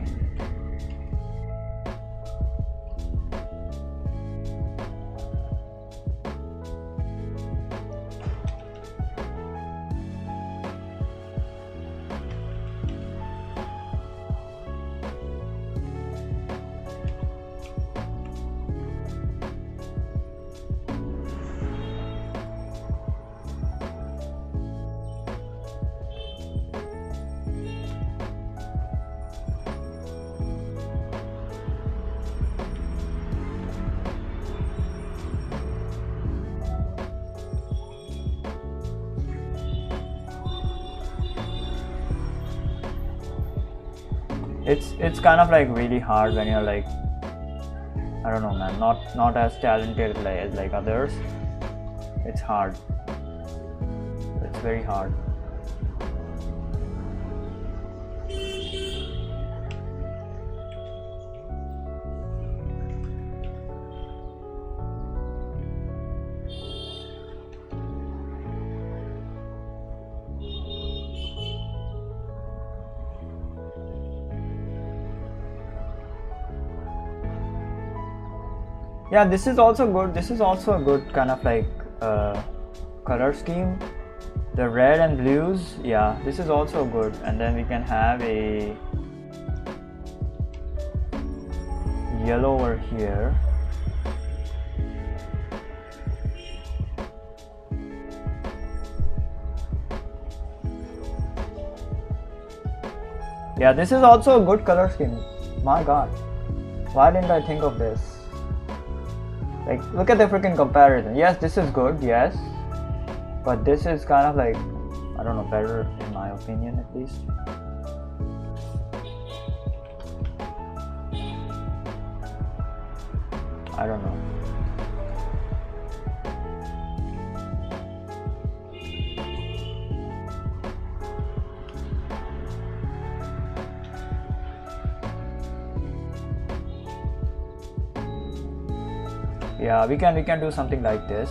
It's kind of like really hard when you're like, I don't know, man, not as talented as like others. It's hard. It's very hard. Yeah, this is also good. This is also a good kind of like color scheme. The red and blues, yeah, this is also good. And then we can have a yellow over here. Yeah, this is also a good color scheme. My god, why didn't I think of this? Like, look at the freaking comparison. Yes, this is good, yes, but this is kind of like, I don't know, better in my opinion at least. I don't know. Yeah, we can do something like this.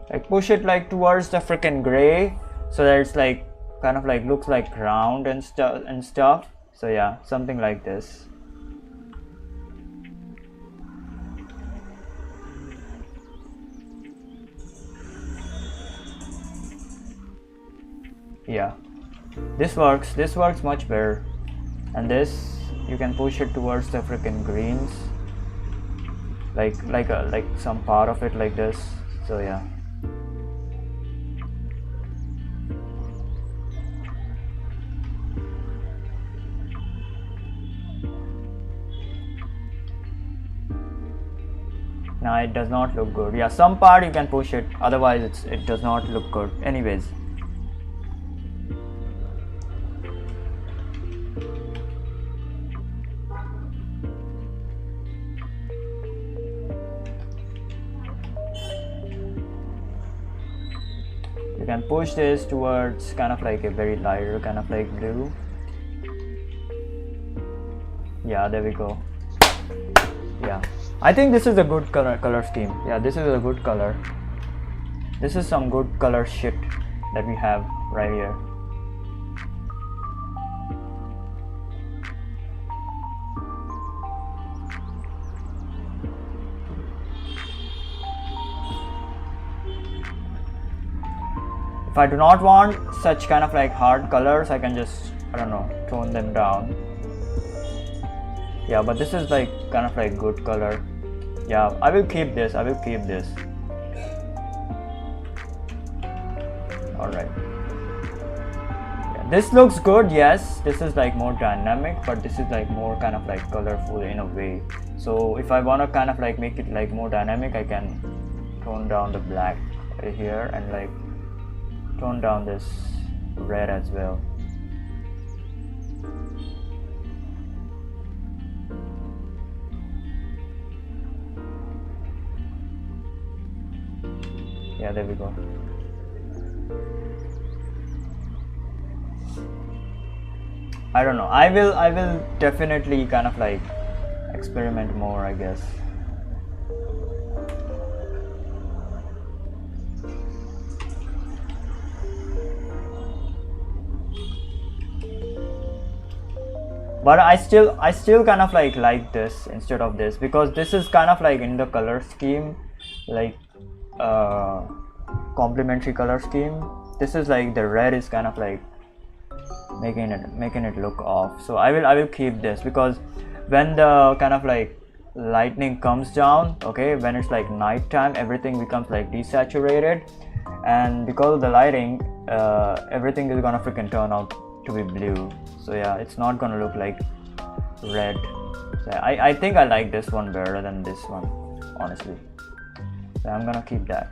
Like push it like towards the freaking gray, so that it's like kind of like looks like round and stuff. So yeah, something like this. Yeah, this works much better. And this, you can push it towards the freaking greens, like some part of it like this. So yeah. Now it does not look good. Yeah, some part you can push it, otherwise it does not look good. Anyways. You can push this towards kind of like a very lighter kind of like blue. Yeah, there we go. Yeah, I think this is a good color scheme. Yeah, this is a good color. This is some good color shit that we have right here. If I do not want such kind of like hard colors, I can just, I don't know, tone them down. Yeah, but this is like kind of like good color. Yeah, I will keep this. Alright. Yeah, this looks good, yes. This is like more dynamic, but this is like more kind of like colorful in a way. So if I want to kind of like make it like more dynamic, I can tone down the black right here and like tone down this red as well. Yeah, there we go. I don't know. I will definitely kind of like experiment more, I guess. But I still kind of like this instead of this, because this is kind of like in the color scheme, like complementary color scheme. This is like the red is kind of like making it look off. So I will keep this, because when the kind of like lightning comes down, okay, when it's like night time, everything becomes like desaturated, and because of the lighting, everything is gonna freaking turn out to be blue. So yeah, it's not gonna look like red. So I think I like this one better than this one, honestly. So I'm gonna keep that.